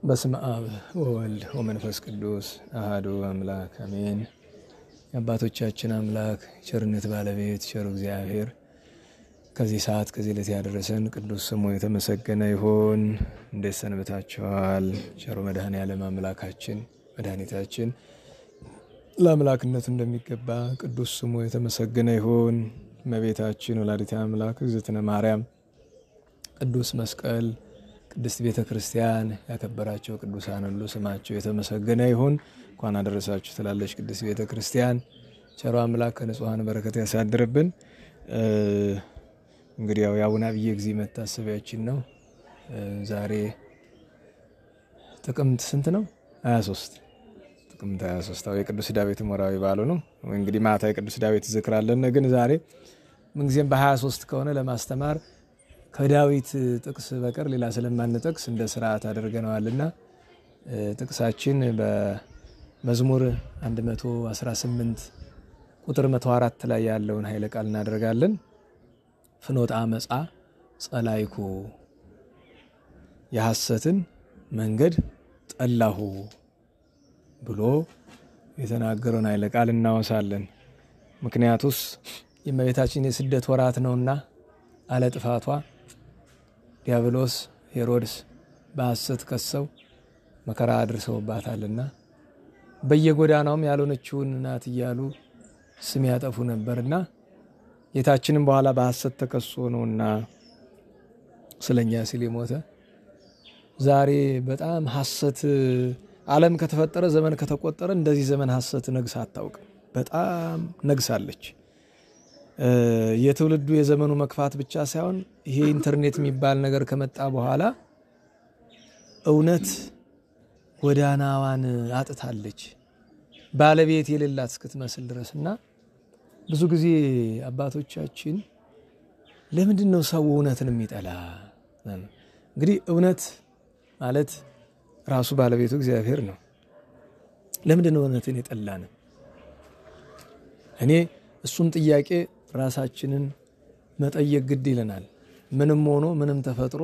በስመ አብ ወወልድ ወመንፈስ ቅዱስ አሐዱ አምላክ አሜን። የአባቶቻችን አምላክ ቸርነት ባለቤት ቸሩ እግዚአብሔር ከዚህ ሰዓት ከዚህ ዕለት ያደረሰን ቅዱስ ስሙ የተመሰገነ ይሁን። እንዴት ሰንብታችኋል? ቸሩ መድኃኔዓለም አምላካችን መድኃኒታችን ለአምላክነቱ እንደሚገባ ቅዱስ ስሙ የተመሰገነ ይሁን። እመቤታችን ወላዲተ አምላክ እግዝእትነ ማርያም ቅዱስ መስቀል ቅድስት ቤተ ክርስቲያን ያከበራቸው ቅዱሳን ሁሉ ስማቸው የተመሰገነ ይሁን። እንኳን አደረሳችሁ ትላለች ቅድስት ቤተ ክርስቲያን። ቸሩ አምላክ ከንጹሃን በረከት ያሳድርብን። እንግዲህ ያው የአቡነ አብየ ጊዜ መታሰቢያችን ነው። ዛሬ ጥቅምት ስንት ነው? 23 ጥቅምት 23 የቅዱስ ዳዊት ወርኃዊ በዓሉ ነው። እንግዲህ ማታ የቅዱስ ዳዊት ዝክር አለን። ግን ዛሬ ምንጊዜም በ23 ከሆነ ለማስተማር ከዳዊት ጥቅስ በቀር ሌላ ስለማንጠቅስ እንደ ስርዓት አድርገነዋልና ጥቅሳችን በመዝሙር 118 ቁጥር 104 ላይ ያለውን ኃይለ ቃል እናደርጋለን። ፍኖተ አመጻ ጸላይኩ የሐሰትን መንገድ ጠላሁ ብሎ የተናገረውን ኃይለ ቃል እናወሳለን። ምክንያቱስ የእመቤታችን የስደት ወራት ነውና አለ ጥፋቷ ዲያብሎስ ሄሮድስ በሐሰት ከሰው መከራ አድርሰውባታልና በየጎዳናውም ያልሆነችውን ናት እያሉ ስም ያጠፉ ነበርና ጌታችንም በኋላ በሐሰት ተከሶ ነውና ስለኛ ሲል የሞተ። ዛሬ በጣም ሐሰት ዓለም ከተፈጠረ ዘመን ከተቆጠረ እንደዚህ ዘመን ሐሰት ነግሳ አታውቅም። በጣም ነግሳለች። የትውልዱ የዘመኑ መክፋት ብቻ ሳይሆን ይሄ ኢንተርኔት የሚባል ነገር ከመጣ በኋላ እውነት ጎዳናዋን አጥታለች፣ ባለቤት የሌላት እስክትመስል ድረስና ብዙ ጊዜ አባቶቻችን ለምንድን ነው ሰው እውነትን የሚጠላ? እንግዲህ እውነት ማለት ራሱ ባለቤቱ እግዚአብሔር ነው። ለምንድን ነው እውነትን የጠላን? እኔ እሱን ጥያቄ ራሳችንን መጠየቅ ግድ ይለናል። ምንም ሆኖ ምንም ተፈጥሮ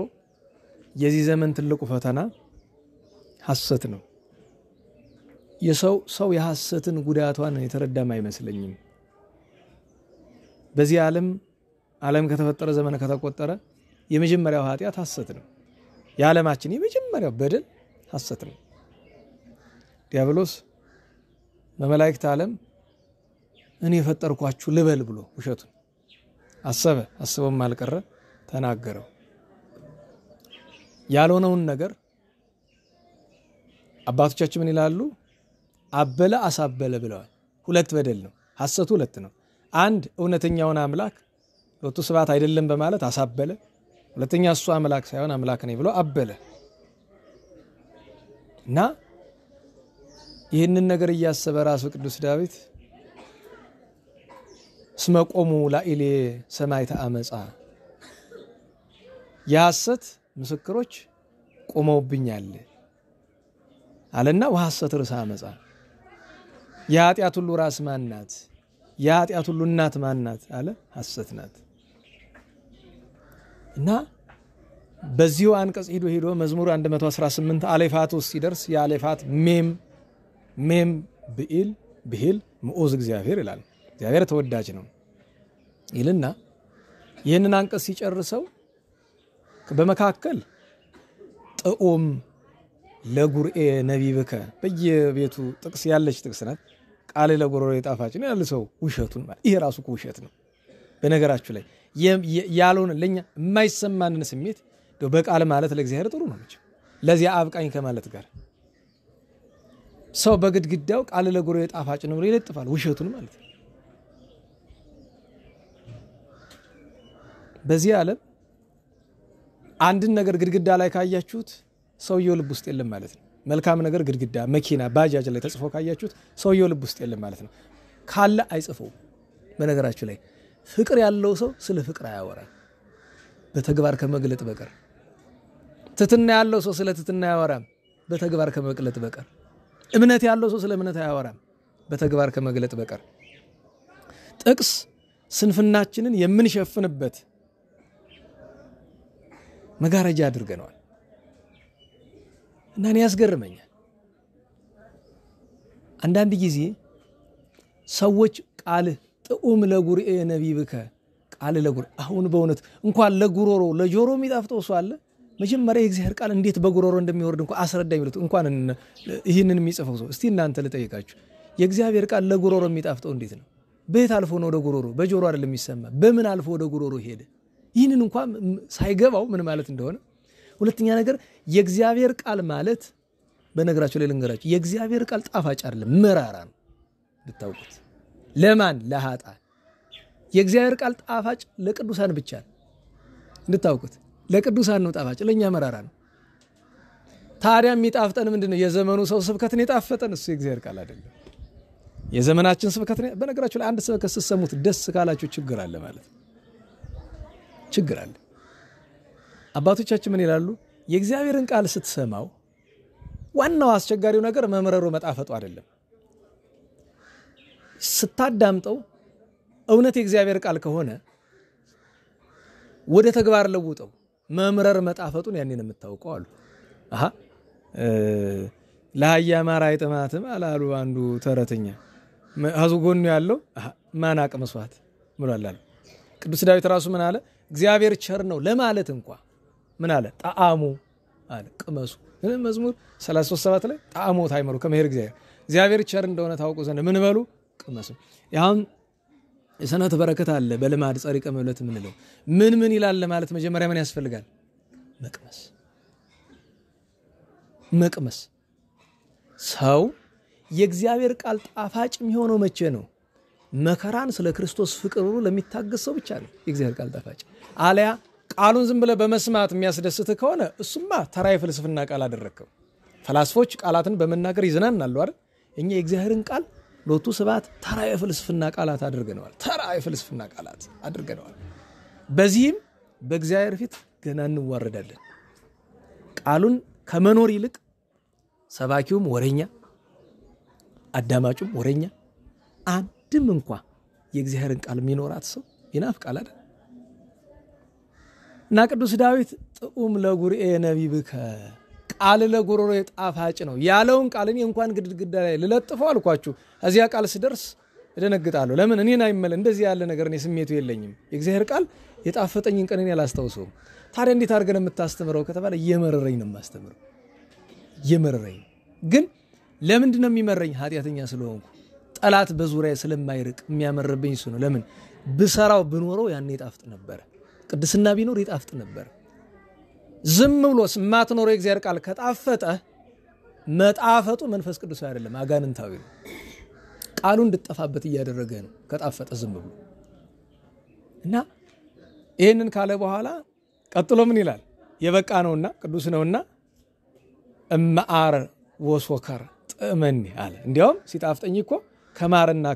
የዚህ ዘመን ትልቁ ፈተና ሐሰት ነው። ሰው የሐሰትን ጉዳቷን የተረዳም አይመስለኝም። በዚህ ዓለም ከተፈጠረ ዘመን ከተቆጠረ የመጀመሪያው ኃጢአት ሐሰት ነው። የዓለማችን የመጀመሪያው በደል ሐሰት ነው። ዲያብሎስ በመላእክት ዓለም እኔ የፈጠርኳችሁ ልበል ብሎ ውሸቱን አሰበም አልቀረ ተናገረው። ያልሆነውን ነገር አባቶቻችን ምን ይላሉ? አበለ አሳበለ ብለዋል። ሁለት በደል ነው። ሐሰቱ ሁለት ነው። አንድ እውነተኛውን አምላክ ሎቱ ስብሐት አይደለም በማለት አሳበለ። ሁለተኛ እሱ አምላክ ሳይሆን አምላክ ነኝ ብሎ አበለ እና ይህንን ነገር እያሰበ ራሱ ቅዱስ ዳዊት እስመ ቆሙ ላዕሌ ሰማዕተ አመጻ የሐሰት ምስክሮች ቆመውብኛል አለና ወሐሰት ርዕሰ አመጻ የኃጢአት ሁሉ ራስ ማን ናት? የኃጢአት ሁሉ እናት ማን ናት አለ? ሐሰት ናት። እና በዚሁ አንቀጽ ሄዶ መዝሙር 118 አሌፋት ውስጥ ሲደርስ የአሌፋት ሜም ብሂል ምዑዝ እግዚአብሔር ይላል። እግዚአብሔር ተወዳጅ ነው ይልና ይህንን አንቀጽ ሲጨርሰው በመካከል ጥዑም ለጉርኤ ነቢብከ በየቤቱ ጥቅስ ያለች ጥቅስ ናት። ቃል ለጉሮሮዬ ጣፋጭ ነው ያለ ሰው ውሸቱን ማለት ይሄ ራሱ ውሸት ነው። በነገራችሁ ላይ ያልሆነ ለኛ የማይሰማንን ስሜት በቃል ማለት ለእግዚአብሔር ጥሩ ነው። ለዚያ አብቃኝ ከማለት ጋር ሰው በግድግዳው ቃል ለጉሮሮዬ ጣፋጭ ነው ብሎ ይለጥፋል ውሸቱን ማለት ነው። በዚህ ዓለም አንድን ነገር ግድግዳ ላይ ካያችሁት ሰውየው ልብ ውስጥ የለም ማለት ነው። መልካም ነገር ግድግዳ፣ መኪና፣ ባጃጅ ላይ ተጽፎ ካያችሁት ሰውየው ልብ ውስጥ የለም ማለት ነው። ካለ አይጽፈው። በነገራችሁ ላይ ፍቅር ያለው ሰው ስለ ፍቅር አያወራም በተግባር ከመግለጥ በቀር። ትትና ያለው ሰው ስለ ትትና አያወራም በተግባር ከመግለጥ በቀር። እምነት ያለው ሰው ስለ እምነት አያወራም በተግባር ከመግለጥ በቀር። ጥቅስ ስንፍናችንን የምንሸፍንበት መጋረጃ አድርገናል። እና እኔ ያስገርመኛል አንዳንድ ጊዜ ሰዎች ቃል ጥዑም ለጉርኤ ነቢብከ ቃል ለጉር አሁን በእውነት እንኳን ለጉሮሮ ለጆሮ የሚጣፍጠው ሰው አለ መጀመሪያ የእግዚአብሔር ቃል እንዴት በጉሮሮ እንደሚወርድ እንኳን አስረዳኝ ብሉት እንኳን ይህንን የሚጽፈው ሰው እስቲ እናንተ ልጠይቃችሁ የእግዚአብሔር ቃል ለጉሮሮ የሚጣፍጠው እንዴት ነው በየት አልፎ ነው ወደ ጉሮሮ በጆሮ አይደለም የሚሰማ በምን አልፎ ወደ ጉሮሮ ሄደ ይህንን እንኳን ሳይገባው ምን ማለት እንደሆነ ሁለተኛ ነገር የእግዚአብሔር ቃል ማለት በነገራችሁ ላይ ልንገራችሁ የእግዚአብሔር ቃል ጣፋጭ አይደለም መራራ ነው ልታውቁት ለማን ለኃጥአን የእግዚአብሔር ቃል ጣፋጭ ለቅዱሳን ብቻ ነው ልታውቁት ለቅዱሳን ነው ጣፋጭ ለኛ መራራ ነው ታዲያ የሚጣፍጠን ምንድነው የዘመኑ ሰው ስብከትን የጣፈጠን እሱ የእግዚአብሔር ቃል አይደለም የዘመናችን ስብከት በነገራችሁ ላይ አንድ ስብከት ሲሰሙት ደስ ካላችሁ ችግር አለ ማለት ችግር አለ አባቶቻችን ምን ይላሉ የእግዚአብሔርን ቃል ስትሰማው ዋናው አስቸጋሪው ነገር መምረሩ መጣፈጡ አይደለም ስታዳምጠው እውነት የእግዚአብሔር ቃል ከሆነ ወደ ተግባር ለውጠው መምረር መጣፈጡን ያኔን የምታውቀው አሉ አሃ ለሃያ ማራ አይተማትም አላሉ አንዱ ተረተኛ አዙጎኑ ያለው ማን አቅመስዋት ምራላል ቅዱስ ዳዊት ራሱ ምን አለ እግዚአብሔር ቸር ነው ለማለት እንኳን ምን አለ ጣዓሙ አለ ቅመሱ መዝሙር 33:7 ላይ ጣዓሙ ታይመሩ ከመሄር እግዚአብሔር ቸር እንደሆነ ታውቁ ዘንድ ምን በሉ ቅመሱ ያም የሰነተ በረከት አለ በልማድ ጸሪቀ መብለት ምን ነው ምን ይላል ለማለት መጀመሪያ ምን ያስፈልጋል መቅመስ ሰው የእግዚአብሔር ቃል ጣፋጭ የሚሆነው መቼ ነው መከራን ስለ ክርስቶስ ፍቅር ብሎ ለሚታገሰው ብቻ ነው የእግዚአብሔር ቃል ጣፋጭ አለያ ቃሉን ዝም ብለ በመስማት የሚያስደስት ከሆነ እሱማ ተራይ ፍልስፍና ቃል አደረከው ፈላስፎች ቃላትን በመናገር ይዝናናሉ አይደል እኛ የእግዚአብሔርን ቃል ሎቱ ስባት ተራይ ፍልስፍና ቃላት አድርገነዋል በዚህም በእግዚአብሔር ፊት ገና እንዋረዳለን ቃሉን ከመኖር ይልቅ ሰባኪውም ወሬኛ አዳማጩም ወሬኛ አንድም እንኳን የእግዚአብሔርን ቃል የሚኖራት ሰው ይናፍቃል አይደል እና ቅዱስ ዳዊት ጥዑም ለጉርኤ ነቢብከ ቃል ለጉሮሮ ጣፋጭ ነው ያለውን ቃልን እንኳን ግድግዳ ላይ ልለጥፈው አልኳችሁ እዚያ ቃል ሲደርስ እደነግጣለሁ ለምን እኔን አይመለ እንደዚህ ያለ ነገር እኔ ስሜቱ የለኝም የእግዚአብሔር ቃል የጣፈጠኝን ቀን እኔ አላስተውሰውም ታዲያ እንዴት አድርገን የምታስተምረው ከተባለ እየመረረኝ ነው የማስተምረው እየመረረኝ ግን ለምንድን ነው የሚመረኝ ኃጢያተኛ ስለሆንኩ ጠላት በዙሪያዬ ስለማይርቅ የሚያመርብኝ እሱ ነው ለምን ብሰራው ብኖረው ያኔ ይጣፍጥ ነበር ቅድስና ቢኖር ይጣፍጥ ነበር ዝም ብሎ ስማት ኖሮ የእግዚአብሔር ቃል ከጣፈጠ መጣፈጡ መንፈስ ቅዱስ አይደለም አጋንንታዊ ነው ቃሉ እንድጠፋበት እያደረገ ነው ከጣፈጠ ዝም ብሎ እና ይሄንን ካለ በኋላ ቀጥሎ ምን ይላል የበቃ ነውና ቅዱስ ነውና እማአር ወሶከር ጥመን አለ እንዲያውም ሲጣፍጠኝ እኮ ከማርና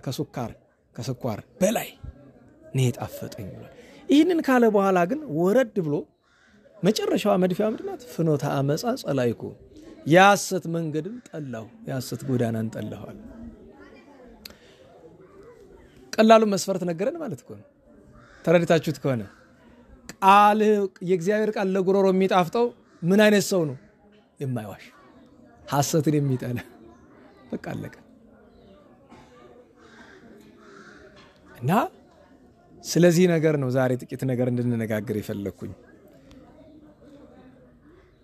ከስኳር በላይ ነው የጣፈጠኝ ብሏል ይህንን ካለ በኋላ ግን ወረድ ብሎ መጨረሻው መድፊያ ምድናት ፍኖተ አመጻ ጸላይኩ ያሰት መንገድን ጠላው ያሰት ጎዳናን ጠላዋል ቀላሉ መስፈርት ነገረን ማለት እኮ ነው ተረድታችሁት ከሆነ ቃል የእግዚአብሔር ቃል ለጉሮሮ የሚጣፍጠው ምን አይነት ሰው ነው የማይዋሽ ሐሰትን የሚጠላ በቃ አለቀ እና ስለዚህ ነገር ነው ዛሬ ጥቂት ነገር እንድንነጋገር የፈለኩኝ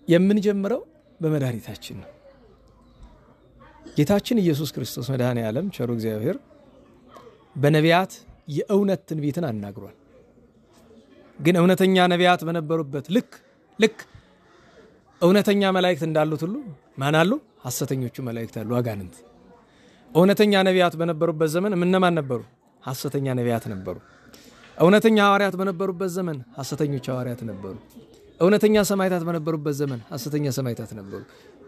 የምንጀምረው በመድኃኒታችን ነው ጌታችን ኢየሱስ ክርስቶስ መድኃኔ ዓለም ቸሩ እግዚአብሔር በነቢያት የእውነት ትንቢትን አናግሯል ግን እውነተኛ ነቢያት በነበሩበት ልክ እውነተኛ መላእክት እንዳሉት ሁሉ ማን አሉ ሐሰተኞቹ መላእክት አሉ አጋንንት እውነተኛ ነቢያት በነበሩበት ዘመን ምንማን ነበሩ ሐሰተኛ ነቢያት ነበሩ እውነተኛ ሐዋርያት በነበሩበት ዘመን ሐሰተኞች ሐዋርያት ነበሩ እውነተኛ ሰማዕታት በነበሩበት ዘመን ሐሰተኛ ሰማዕታት ነበሩ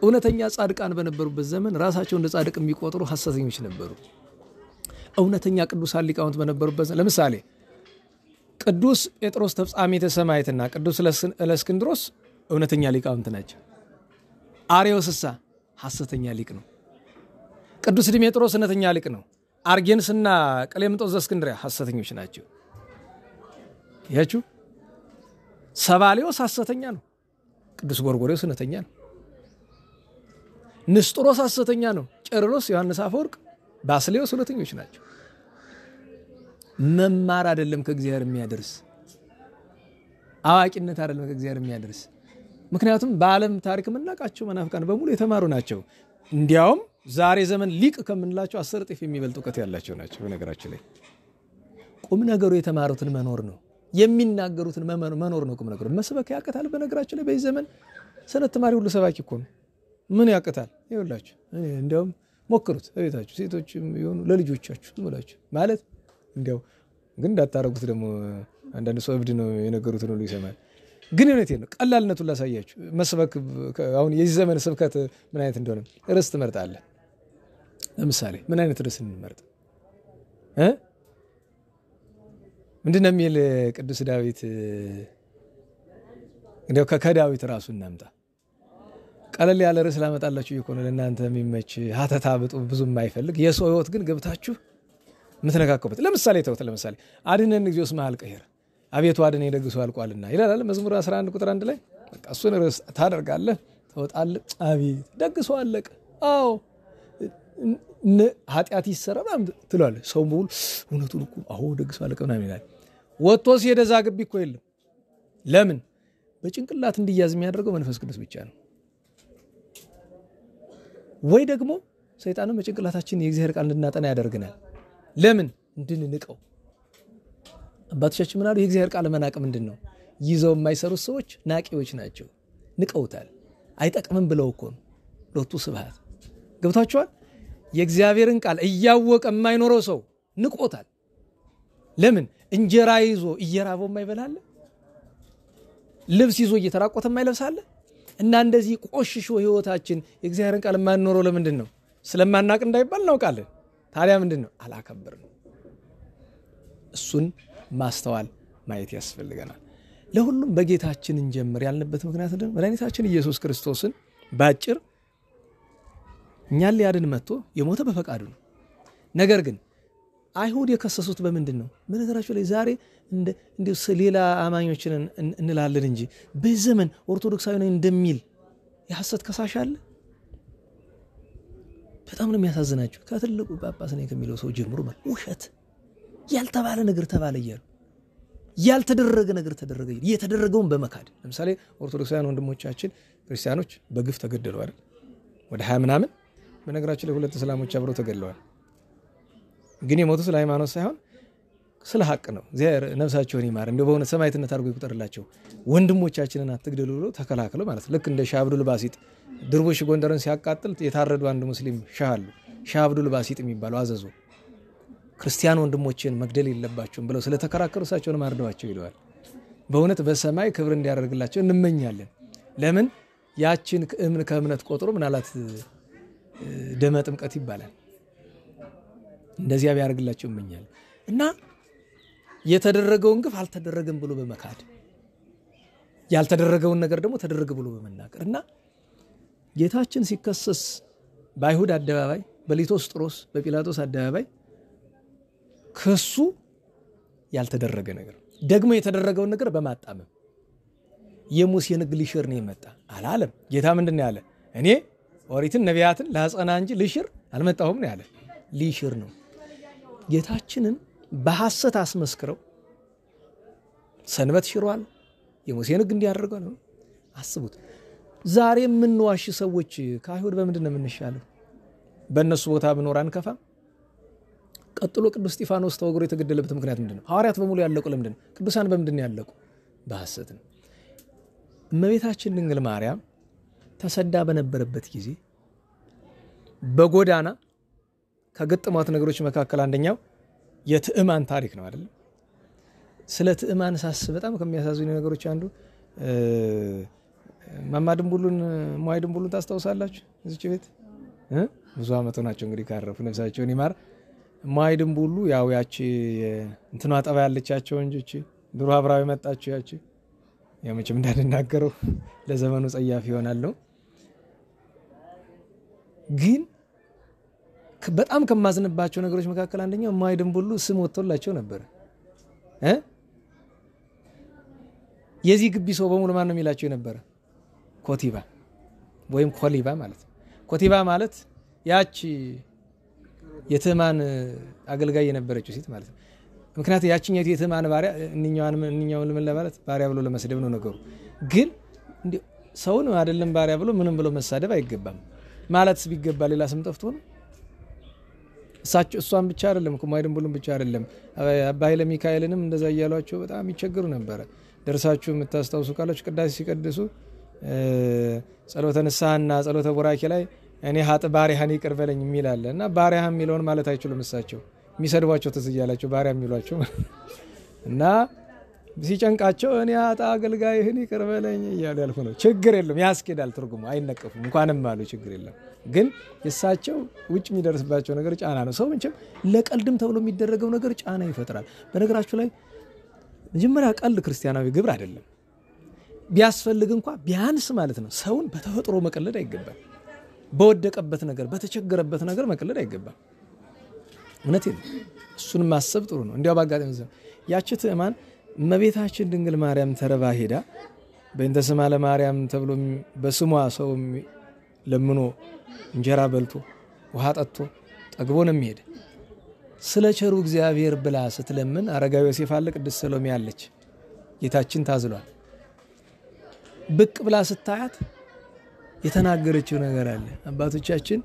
እውነተኛ ጻድቃን በነበሩበት ዘመን ራሳቸው እንደ ጻድቅ የሚቆጥሩ ሐሰተኞች ነበሩ እውነተኛ ቅዱሳን ሊቃውንት በነበሩበት ለምሳሌ ቅዱስ ጴጥሮስ ተፍጻሜተ ሰማዕትና ቅዱስ እለእስክንድሮስ እውነተኛ ሊቃውንት ናቸው አርዮስሳ ሐሰተኛ ሊቅ ነው ቅዱስ ዲሜጥሮስ እውነተኛ ሊቅ ነው አርጌንስና ቀሌምንጦስ ዘእስክንድርያ ሐሰተኞች ናቸው ያችሁ ሰባሊዮስ ሐሰተኛ ነው ቅዱስ ጎርጎርዮስ እውነተኛ ነው ንስጥሮስ ሐሰተኛ ነው። ቄርሎስ፣ ዮሐንስ አፈወርቅ፣ ባስልዮስ ሁለተኞች ናቸው። መማር አይደለም ከእግዚአብሔር የሚያደርስ አዋቂነት አይደለም ከእግዚአብሔር የሚያደርስ። ምክንያቱም በዓለም ታሪክ የምናውቃቸው መናፍቃን በሙሉ የተማሩ ናቸው። እንዲያውም ዛሬ ዘመን ሊቅ ከምንላቸው 10 እጥፍ የሚበልጥ ዕውቀት ያላቸው ናቸው። በነገራችን ላይ ቁም ነገሩ የተማሩትን መኖር ነው። የሚናገሩትን መኖር ነው ቁም ነገሩ። መስበክ ያቀታል። በነገራችን ላይ በዚህ ዘመን ሰነፍ ተማሪ ሁሉ ሰባኪ እኮ ነው። ምን ያቀታል? ይኸውላችሁ እንዲያውም ሞክሩት በቤታችሁ ሴቶችም ይሁኑ ለልጆቻችሁ ዝምላችሁ ማለት እንዲያው ግን እንዳታረጉት ደግሞ አንዳንድ ሰው እብድ ነው የነገሩትን ሁሉ ይሰማል። ግን እውነቴን ነው። ቀላልነቱን ላሳያችሁ። መስበክ አሁን የዚህ ዘመን ስብከት ምን አይነት እንደሆነ ርዕስ ትመርጣለህ። ለምሳሌ ምን አይነት ርዕስ እንመርጥ? ምንድነው የሚል ቅዱስ ዳዊት እንዲያው ከዳዊት ራሱ እናምጣ። ቀለል ያለ ርዕስ ላመጣላችሁ ይኮነ ለእናንተ የሚመች ሀተታ ብዙ የማይፈልግ የሰው ህይወት ግን ገብታችሁ ምትነካከበት። ለምሳሌ ተውት። ለምሳሌ አድነን እግዚኦስ መሃል ቀሄር አቤቱ አድነኝ ደግሶ አልቋልና ይላል መዝሙር 11 ቁጥር 1 ላይ። በቃ እሱን ርዕስ ታደርጋለህ፣ ተወጣለህ። አቤት ደግሶ አለቀ። አዎ ኃጢአት ይሰራ ትላለህ። ሰው ሙሉ እውነቱን እኮ አዎ ደግሶ አለቀ ምናምን ይላል። ወጥቶ ሲሄድ እዛ ግቢ እኮ የለም። ለምን? በጭንቅላት እንዲያዝ የሚያደርገው መንፈስ ቅዱስ ብቻ ነው። ወይ ደግሞ ሰይጣንም በጭንቅላታችን የእግዚአብሔር ቃል እንድናጠና ያደርገናል። ለምን? እንድንንቀው። አባቶቻችን ምን አሉ? የእግዚአብሔር ቃል መናቅ ምንድነው? ይዘው የማይሰሩት ሰዎች ናቂዎች ናቸው። ንቀውታል። አይጠቅምም ብለው እኮ ነው። ሎቱ ስብሐት ገብታችኋል? የእግዚአብሔርን ቃል እያወቀ የማይኖረው ሰው ንቆታል። ለምን? እንጀራ ይዞ እየራበው የማይበላል፣ ልብስ ይዞ እየተራቆተ የማይለብሳል። እና እንደዚህ ቆሽሾ ህይወታችን የእግዚአብሔርን ቃል የማንኖረው ለምንድን ነው? ስለማናቅ እንዳይባል እናውቃለን። ታዲያ ምንድነው? አላከበርነው። እሱን ማስተዋል ማየት ያስፈልገናል። ለሁሉም በጌታችን እንጀምር ያልንበት ምክንያት ደግሞ መድኃኒታችን ኢየሱስ ክርስቶስን ባጭር እኛን ሊያድን መጥቶ የሞተ በፈቃዱ ነው። ነገር ግን አይሁድ የከሰሱት በምንድን ነው? በነገራቸው ላይ ዛሬ እንደ ሌላ አማኞችን እንላለን እንጂ በዘመን ኦርቶዶክሳዊ ነኝ እንደሚል የሐሰት ከሳሽ አለ። በጣም ነው የሚያሳዝናቸው። ከትልቁ ጳጳስ ነኝ ከሚለው ሰው ጀምሮ ማለት ውሸት ያልተባለ ነገር ተባለ እያሉ ያልተደረገ ነገር ተደረገ እያሉ የተደረገውን በመካድ ለምሳሌ ኦርቶዶክሳውያን ወንድሞቻችን ክርስቲያኖች በግፍ ተገደሉ አይደል? ወደ 20 ምናምን። በነገራችን ላይ 2 እስላሞች አብረው ተገድለዋል። ግን የሞቱ ስለ ሃይማኖት ሳይሆን ስለ ሐቅ ነው። እግዚአብሔር ነፍሳቸውን ይማር እንደው በእውነት ሰማዕትነት አድርጎ ይቁጠርላቸው። ወንድሞቻችንን አትግደሉ ብሎ ተከላክለው ማለት ልክ እንደ ሻህ አብዱል ባሲጥ ድርቦሽ ጎንደርን ሲያቃጥል የታረዱ አንድ ሙስሊም ሻህ አሉ። ሻህ አብዱል ባሲጥ የሚባለው አዘዞ ክርስቲያን ወንድሞችን መግደል የለባቸውም ብለው ስለተከራከሩ እሳቸውን ማርደዋቸው ይለዋል። በእውነት በሰማይ ክብር እንዲያደርግላቸው እንመኛለን። ለምን? ያችን ከእምነት ቆጥሮ ምናላት ደመ ጥምቀት ይባላል። እንደዚያ ቢያደርግላቸው እንመኛለን። እና የተደረገውን ግፍ አልተደረገም ብሎ በመካድ ያልተደረገውን ነገር ደግሞ ተደረገ ብሎ በመናገር እና ጌታችን ሲከሰስ በአይሁድ አደባባይ፣ በሊቶስጥሮስ በጲላጦስ አደባባይ ክሱ ያልተደረገ ነገር ደግሞ የተደረገውን ነገር በማጣመም የሙሴን ሕግ ሊሽር ነው የመጣ አላለም። ጌታ ምንድነው ያለ? እኔ ኦሪትን ነቢያትን ላጸና እንጂ ልሽር አልመጣሁም ነው ያለ። ሊሽር ነው። ጌታችንን በሐሰት አስመስክረው ሰንበት ሽሯል፣ የሙሴን ሕግ እንዲያደርገው ነው። አስቡት። ዛሬ የምንዋሽ ሰዎች ከአይሁድ በምንድነው የምንሻለው? በእነሱ ቦታ ብኖር አንከፋም? ቀጥሎ ቅዱስ እስጢፋኖስ ተወግሮ የተገደለበት ምክንያት ምንድነው? ሐዋርያት በሙሉ ያለቁ ለምንድነው? ቅዱሳን በምንድነው ያለቁ? በሐሰት ነው። እመቤታችን ድንግል ማርያም ተሰዳ በነበረበት ጊዜ በጎዳና ከገጠሟት ነገሮች መካከል አንደኛው የትዕማን ታሪክ ነው አይደል? ስለ ትዕማን ሳስብ በጣም ከሚያሳዝኑ ነገሮች አንዱ ማማድንቡሉን ሟይድንቡሉን ታስታውሳላችሁ? እዚች ቤት ብዙ አመት ሆናቸው እንግዲህ ካረፉ ነፍሳቸውን ይማር። ሟይድንቡሉ ያው ያቺ እንትኗ ጠባ ያለቻቸው እንጂ ድሮ አብራው የመጣችው ያቺ ያመችም እንዳንናገረው ለዘመኑ ጸያፍ ይሆናል ነው። ግን በጣም ከማዝንባቸው ነገሮች መካከል አንደኛው ሟይድንቡሉ ስም ወጥቶላቸው ነበር። የዚህ ግቢ ሰው በሙሉ ማን ነው የሚላቸው ነበር? ኮቲባ ወይም ኮሊባ ማለት ነው። ኮቲባ ማለት ያቺ የትዕማን አገልጋይ የነበረችው ሴት ማለት ነው። ምክንያቱም ያቺኛው የትዕማን ባሪያ እኛውን ምን ለማለት ባሪያ ብሎ ለመስደብ ነው ነገሩ። ግን እንዴ ሰውን አይደለም ባሪያ ብሎ ምንም ብሎ መሳደብ አይገባም ማለት ቢገባ ሌላ ስም ጠፍቶ ነው። እሷን ብቻ አይደለም ኩማይድን ብሉን ብቻ አይደለም አባይ ለሚካኤልንም እንደዛ እያሏቸው በጣም ይቸገሩ ነበር። ደርሳችሁ የምታስታውሱ ካላችሁ ቅዳሴ ሲቀድሱ ጸሎተ ንስሐና ጸሎተ ቡራኬ ላይ እኔ ሀጥ ባሪያህን ይቅር በለኝ የሚል አለ እና ባሪያህ የሚለውን ማለት አይችሉም እሳቸው የሚሰድቧቸው ትዝ እያላቸው ባሪያ የሚሏቸው እና ሲጨንቃቸው እኔ ሀጥ አገልጋይህን ይቅር በለኝ እያሉ ያልኩ ነው። ችግር የለም ያስኬዳል፣ ትርጉሙ አይነቀፉም እንኳንም አሉ ችግር የለም። ግን የሳቸው ውጭ የሚደርስባቸው ነገር ጫና ነው። ሰው እንችም ለቀልድም ተብሎ የሚደረገው ነገር ጫና ይፈጥራል። በነገራችሁ ላይ መጀመሪያ ቀልድ ክርስቲያናዊ ግብር አይደለም። ቢያስፈልግ እንኳን ቢያንስ ማለት ነው ሰውን በተፈጥሮ መቀለድ አይገባም። በወደቀበት ነገር በተቸገረበት ነገር መቀለድ አይገባም። እውነቴን ነው። እሱን ማሰብ ጥሩ ነው። እንዲያው ባጋጠመ ያቺ ትዕማን እመቤታችን ድንግል ማርያም ተረባ ሄዳ በእንተ ስማ ለማርያም ተብሎ በስሟ ሰው ለምኖ እንጀራ በልቶ ውሃ ጠጥቶ ጠግቦ ነው የሚሄድ። ስለ ቸሩ እግዚአብሔር ብላ ስትለምን አረጋዊ ዮሴፍ አለ፣ ቅድስት ሰሎሜ አለች። ጌታችን ታዝሏል። ብቅ ብላ ስታያት የተናገረችው ነገር አለ። አባቶቻችን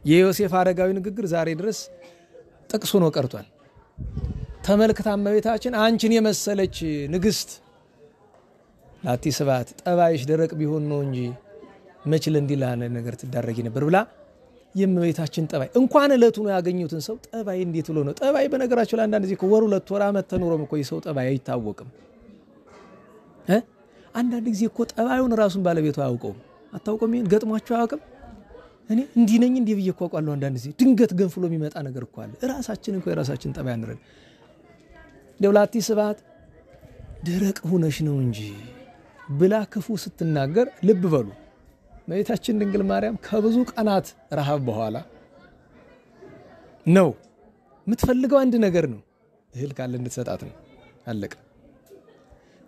የዮሴፍ አረጋዊ ንግግር ዛሬ ድረስ ጥቅስ ሆኖ ቀርቷል። ተመልክታ እመቤታችን አንቺን የመሰለች ንግስት ላቲ ስብሐት ጠባይሽ ደረቅ ቢሆን ነው እንጂ መች ለእንዲህ ላለ ነገር ትዳረጊ ነበር ብላ የእመቤታችን ጠባይ እንኳን እለቱ ነው ያገኙትን ሰው ጠባይ እንዴት ብሎ ነው ጠባይ። በነገራችሁ ላይ አንዳንድ ጊዜ ወር ሁለት ወር ዓመት ተኖሮም እኮ የሰው ጠባይ አይታወቅም። አንዳንድ ጊዜ እኮ ጠባዩን ራሱን ባለቤቱ አያውቀውም። አታውቀውም? ይሄን ገጥሟችሁ አያውቅም? እኔ እንዲህ ነኝ እንዲህ ብዬ እኮ አውቃለሁ። አንዳንድ ጊዜ ድንገት ገንፍሎ የሚመጣ ነገር እኮ አለ። ራሳችን እኮ የራሳችን ጠባይ አንረን። ደውላቲ ስብሐት ደረቅ ሆነሽ ነው እንጂ ብላ ክፉ ስትናገር ልብ በሉ። እመቤታችን ድንግል ማርያም ከብዙ ቀናት ረሃብ በኋላ ነው የምትፈልገው አንድ ነገር ነው። እህል ካለ እንድትሰጣት ነው። አለቀ።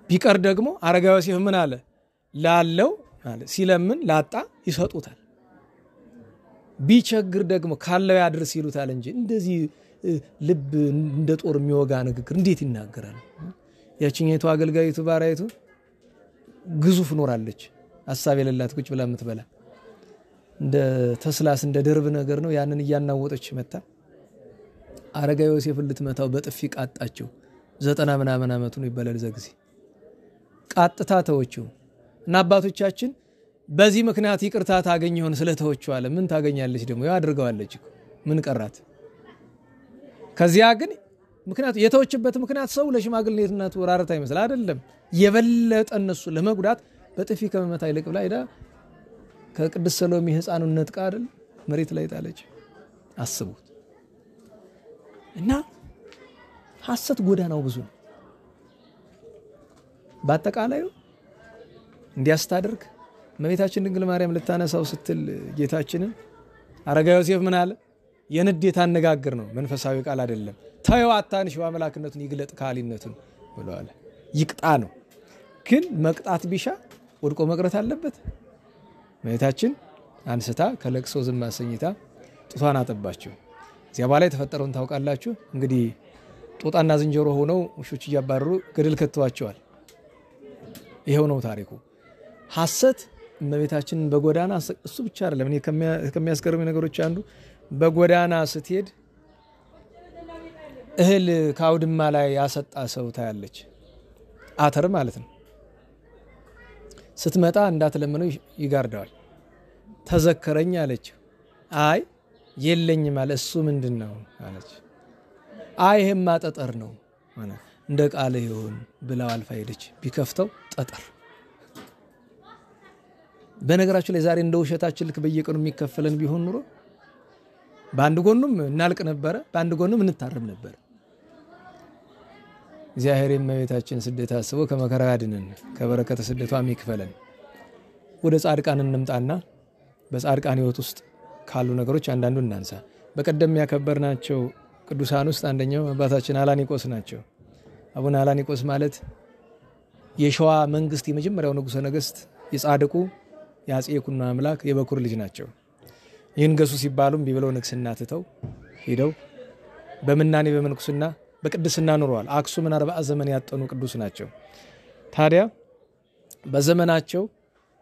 ቢቀር ደግሞ አረጋዊ ዮሴፍ ምን አለ? ላለው አለ ሲለምን ላጣ ይሰጡታል። ቢቸግር ደግሞ ካለው ያድርስ ይሉታል እንጂ እንደዚህ ልብ እንደ ጦር የሚወጋ ንግግር እንዴት ይናገራል? ያቺኛይቱ አገልጋይቱ ባሪያይቱ ግዙፍ ኖራለች። ሐሳብ የሌላት ቁጭ ብላ የምትበላ እንደ ተስላስ እንደ ደርብ ነገር ነው። ያንን እያናወጠች መጣ አረጋዊ ዮሴፍ ልትመታው በጥፊ ቃጣቸው። 90 ምናምን አመቱ ነው ይባላል ዘግዚ ቃጥታ ተወችው እና አባቶቻችን በዚህ ምክንያት ይቅርታ ታገኝ ይሆን ስለተወችው አለ። ምን ታገኛለች ደግሞ? ያው አድርገዋለች እኮ ምን ቀራት? ከዚያ ግን ምክንያቱ የተወችበት ምክንያት ሰው ለሽማግሌነቱ ወራረታ ይመስል አይደለም። የበለጠ እነሱ ለመጉዳት በጥፊ ከመመታ ይልቅ ብላ ሄዳ ከቅድስት ሰሎሜ ሕፃኑን ነጥቃ አይደል መሬት ላይ ጣለች። አስቡት። እና ሐሰት ጎዳናው ብዙ ነው። በአጠቃላዩ እንዲያስታደርግ እመቤታችን ድንግል ማርያም ልታነሳው ስትል ጌታችንን አረጋዊ ዮሴፍ ምን አለ? የንዴት አነጋገር ነው፣ መንፈሳዊ ቃል አይደለም። ታየው አታንሺው አምላክነቱን ይግለጥ ካሊነቱን ብሎ አለ። ይቅጣ ነው። ግን መቅጣት ቢሻ ወድቆ መቅረት አለበት። እመቤታችን አንስታ ከለቅሶ ዝም አሰኝታ ጡቷን አጠባቸው። እዚያ በኋላ የተፈጠረውን ታውቃላችሁ። እንግዲህ ጦጣና ዝንጀሮ ሆነው ውሾች እያባረሩ ገደል ከተዋቸዋል። ይሄው ነው ታሪኩ። ሐሰት እመቤታችን በጎዳና እሱ ብቻ አይደለም። እኔ ከሚያስገርሙ ነገሮች አንዱ በጎዳና ስትሄድ እህል ካውድማ ላይ ያሰጣ ሰው ታያለች። አተር ማለት ነው። ስትመጣ እንዳትለምነው ይጋርደዋል። ተዘከረኝ አለች። አይ የለኝም አለ። እሱ ምንድነው አለች። አይ ይሄማ ጠጠር ነው ማለት እንደ ቃል ይሁን ብላው አልፋ ሄደች። ቢከፍተው ጠጠር። በነገራችሁ ላይ ዛሬ እንደ ውሸታችን ልክ በየቀኑ የሚከፈለን ቢሆን ኑሮ በአንድ ጎኑም እናልቅ ነበረ፣ በአንድ ጎኑም እንታረም ነበር። እግዚአብሔር የእመቤታችን ስደት አስቦ ከመከራ ያድነን፣ ከበረከተ ስደቷም ይክፈለን። ወደ ጻድቃን እንምጣና በጻድቃን ሕይወት ውስጥ ካሉ ነገሮች አንዳንዱ እናንሳ። በቀደም ያከበርናቸው ቅዱሳን ውስጥ አንደኛው አባታችን አላኒቆስ ናቸው። አቡነ አላኒቆስ ማለት የሸዋ መንግስት የመጀመሪያው ንጉሠ ነገሥት የጻድቁ የአፄ ይኩኖ አምላክ የበኩር ልጅ ናቸው። ይንገሱ ሲባሉም ቢብለው ንግስና ትተው ሄደው በመናኔ በመንኩስና በቅድስና ኑረዋል። አክሱምን 40 ዘመን ያጠኑ ቅዱስ ናቸው። ታዲያ በዘመናቸው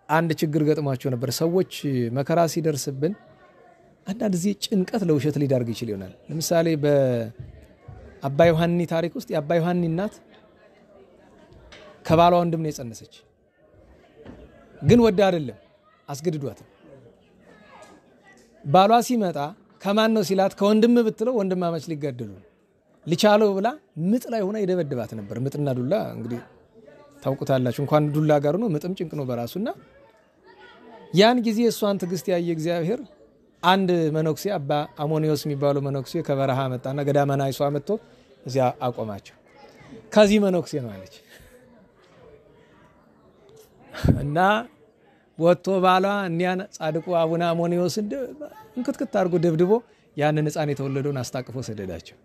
አንድ ችግር ገጥሟቸው ነበር። ሰዎች መከራ ሲደርስብን አንዳንድ ጊዜ ጭንቀት ለውሸት ሊዳርግ ይችል ይሆናል። ለምሳሌ በአባ ዮሐኒ ታሪክ ውስጥ የአባ ዮሐኒ እናት ከባሏ ወንድም ነው የጸነሰች። ግን ወዳ አይደለም አስገድዷት። ባሏ ሲመጣ ከማን ነው ሲላት ከወንድም ብትለው ወንድማማች ሊጋደሉ ሊቻለው ብላ ምጥ ላይ ሆና ይደበድባት ነበር። ምጥና ዱላ እንግዲህ ታውቁታላችሁ። እንኳን ዱላ ጋር ነው ምጥም ጭንቅ ነው በራሱና ያን ጊዜ እሷን ትግስት ያየ እግዚአብሔር አንድ መነኩሴ አባ አሞኒዮስ የሚባለው መነኩሴ ከበረሃ መጣና ገዳመና ይሷ መጥቶ እዚያ አቆማቸው። ከዚህ መነኩሴ ነው አለች እና ወጥቶ ባሏ እኒያን ጻድቁ አቡነ አሞኒዮስ እንክትክት አድርጎ ደብድቦ ያንን ሕፃን የተወለደውን አስታቅፎ ሰደዳቸው።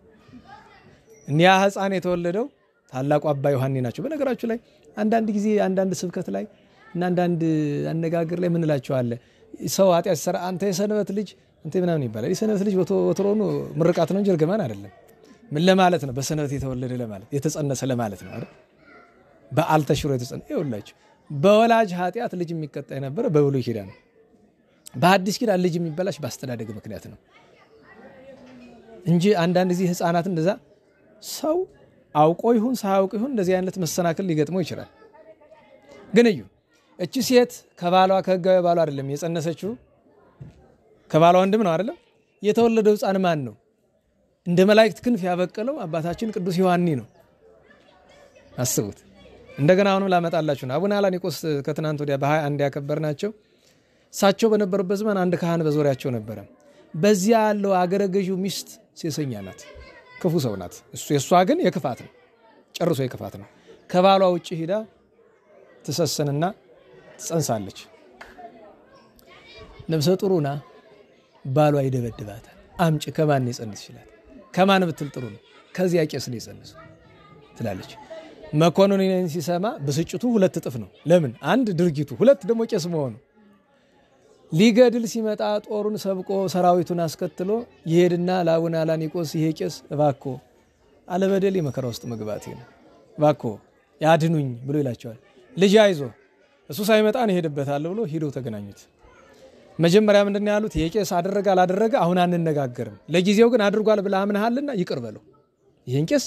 እኒያ ሕፃን የተወለደው ታላቁ አባ ዮሐኒ ናቸው። በነገራችሁ ላይ አንዳንድ ጊዜ አንዳንድ ስብከት ላይ እና አንዳንድ አነጋገር ላይ ምን እላቸዋለሁ ሰው ኃጢአት ሰራ አንተ የሰንበት ልጅ አንተ ምናምን ይባላል። የሰንበት ልጅ ወትሮኑ ምርቃት ነው እንጂ እርግማን አይደለም። ምን ለማለት ነው? በሰንበት የተወለደ ለማለት የተጸነሰ ለማለት ነው አይደል? በዓል ተሽሮ የተጸነሰ ይኸውላችሁ በወላጅ ኃጢአት ልጅ የሚቀጣ የነበረ በብሉይ ኪዳን ነው። በአዲስ ኪዳን ልጅ የሚበላሽ በአስተዳደግ ምክንያት ነው እንጂ አንዳንድ ጊዜ ህፃናት እንደዛ ሰው አውቆ ይሁን ሳያውቅ ይሁን እንደዚህ አይነት መሰናክል ሊገጥመው ይችላል። ግን እዩ እቺ ሴት ከባሏ ከህጋዊ ባሏ አይደለም የጸነሰችው ከባሏ ወንድም ነው አይደለም። የተወለደው ህፃን ማን ነው? እንደ መላእክት ክንፍ ያበቀለው አባታችን ቅዱስ ዮሐኒ ነው። አስቡት። እንደገና አሁንም ላመጣላችሁ ነው። አቡነ አላኒቆስ ከትናንት ወዲያ በ21 ያከበርናቸው እሳቸው በነበሩበት ዘመን አንድ ካህን በዙሪያቸው ነበረ። በዚያ ያለው አገረ ገዢው ሚስት ሴሰኛ ናት፣ ክፉ ሰው ናት። የእሷ ግን የክፋት ነው፣ ጨርሶ የክፋት ነው። ከባሏ ውጭ ሂዳ ትሰሰንና ትጸንሳለች። ነፍሰ ጡሩና ባሏ ይደበድባታል። አምጪ ከማን ይጸንስ ይችላል? ከማን ብትል ጥሩ ነው? ከዚያ ቄስ ነው ይጸንስ ትላለች። መኮንኑ ይህን ሲሰማ ብስጭቱ 2 እጥፍ ነው። ለምን? አንድ ድርጊቱ፣ 2 ደግሞ ቄስ መሆኑ። ሊገድል ሲመጣ ጦሩን ሰብቆ ሰራዊቱን አስከትሎ ይሄድና ለአቡነ አላኒቆስ ይሄ ቄስ እባክዎ አለበደል መከራ ውስጥ መግባቴ ነው እባክዎ ያድኑኝ ብሎ ይላቸዋል። ልጅ አይዞ እሱ ሳይመጣ ነው ሄድበታል ብሎ ሄደው ተገናኙት። መጀመሪያ ምንድነው ያሉት? ይሄ ቄስ አደረገ አላደረገ አሁን አንነጋገርም፣ ለጊዜው ግን አድርጓል ብለህ አምነሃልና ይቅር በለው፣ ይሄን ቄስ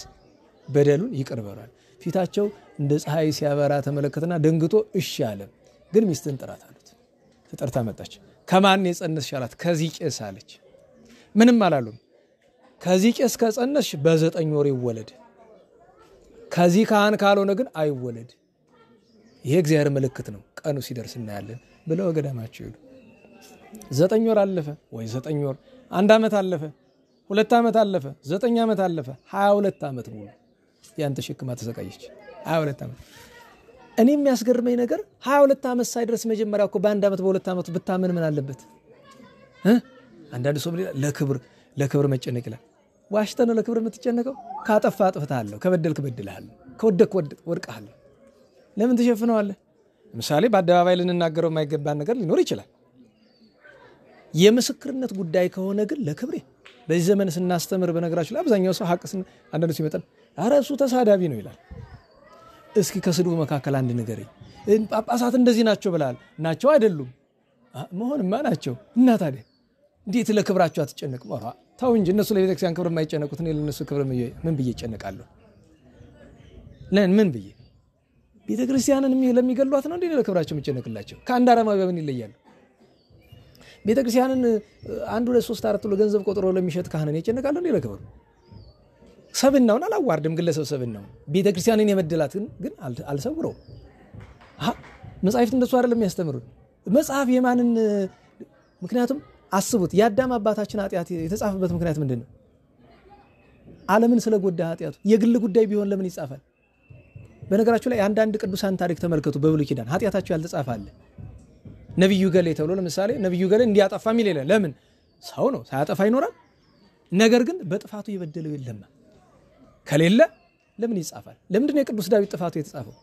በደሉን ይቅር በሏል። ፊታቸው እንደ ፀሐይ ሲያበራ ተመለከተና ደንግጦ እሺ አለ። ግን ሚስትን ጥራት አሉት። ተጠርታ መጣች። ከማን የጸነስሽ አላት። ከዚህ ቄስ አለች። ምንም አላሉም። ከዚህ ቄስ ከጸነስሽ በ9 ወር ይወለድ፣ ከዚህ ካህን ካልሆነ ግን አይወለድ። ይሄ እግዚአብሔር ምልክት ነው፣ ቀኑ ሲደርስ እናያለን ብለው ገዳማቸው ይሉ። 9 ወር አለፈ ወይ 9 ወር፣ 1 ዓመት አለፈ፣ 2 ዓመት አለፈ፣ 9 ዓመት አለፈ፣ 22 ዓመት ሙሉ ያን ተሸክማ ተሰቃየች። 22 ዓመት። እኔ የሚያስገርመኝ ነገር 22 ዓመት ሳይደርስ መጀመሪያ እኮ በ1 ዓመት በ2 ዓመት ብታመን ምን አለበት? አንዳንድ ሰው ለክብር መጨነቅ ይላል። ዋሽተህ ነው ለክብር የምትጨነቀው? ካጠፋ አጥፍተሃለሁ፣ ከበደልክ በድልሃለሁ፣ ከወደቅ ወድቀሃለሁ። ለምን ትሸፍነዋለህ? ለምሳሌ በአደባባይ ልንናገረው የማይገባን ነገር ሊኖር ይችላል። የምስክርነት ጉዳይ ከሆነ ግን ለክብሬ በዚህ ዘመን ስናስተምር በነገራችሁ ላይ አብዛኛው ሰው ሐቅ አንዳንዱ ሲመጣል ኧረ እሱ ተሳዳቢ ነው ይላል። እስኪ ከስድቡ መካከል አንድ ንገረኝ። ጳጳሳት እንደዚህ ናቸው ብለሃል። ናቸው አይደሉም? መሆንማ ናቸው። እና ታዲያ እንዴት ለክብራቸው አትጨነቅም? ኧረ ተው እንጂ እነሱ ለቤተክርስቲያን ክብር የማይጨነቁት እኔ ለነሱ ክብር ምን ብዬ እጨነቃለሁ? ምን ብዬ ቤተክርስቲያንን ለሚገሏት ነው እንዴ ለክብራቸው የምጨነቅላቸው? ከአንድ አረማዊ በምን ይለያሉ? ቤተክርስቲያንን 1 2 3 4 ብሎ ገንዘብ ቆጥሮ ለሚሸጥ ካህንን ይጨነቃሉ እንዴ ለክብሩ? ሰብናውን አላዋርድም፣ ግለሰብ ሰብናውን ቤተክርስቲያንን የመደላት ግን አልሰውረው። መጽሐፍት እንደሱ አይደለም የሚያስተምሩት። መጽሐፍ የማንን? ምክንያቱም አስቡት፣ የአዳም አባታችን ኃጢአት የተጻፈበት ምክንያት ምንድነው? ዓለምን ስለጎዳ ኃጢአቱ። የግል ጉዳይ ቢሆን ለምን ይጻፋል? በነገራችሁ ላይ አንዳንድ ቅዱሳን ታሪክ ተመልከቱ። በብሉይ ኪዳን ኃጢአታቸው ያልተጻፈ አለ። ነብዩ ገሌ ተብሎ ለምሳሌ ነብዩ ገሌ እንዲያጠፋ የሚል የለም። ለምን? ሰው ነው፣ ሳያጠፋ ይኖራል። ነገር ግን በጥፋቱ የበደለው የለም። ከሌለ ለምን ይጻፋል? ለምንድን ነው የቅዱስ ዳዊት ጥፋቱ የተጻፈው?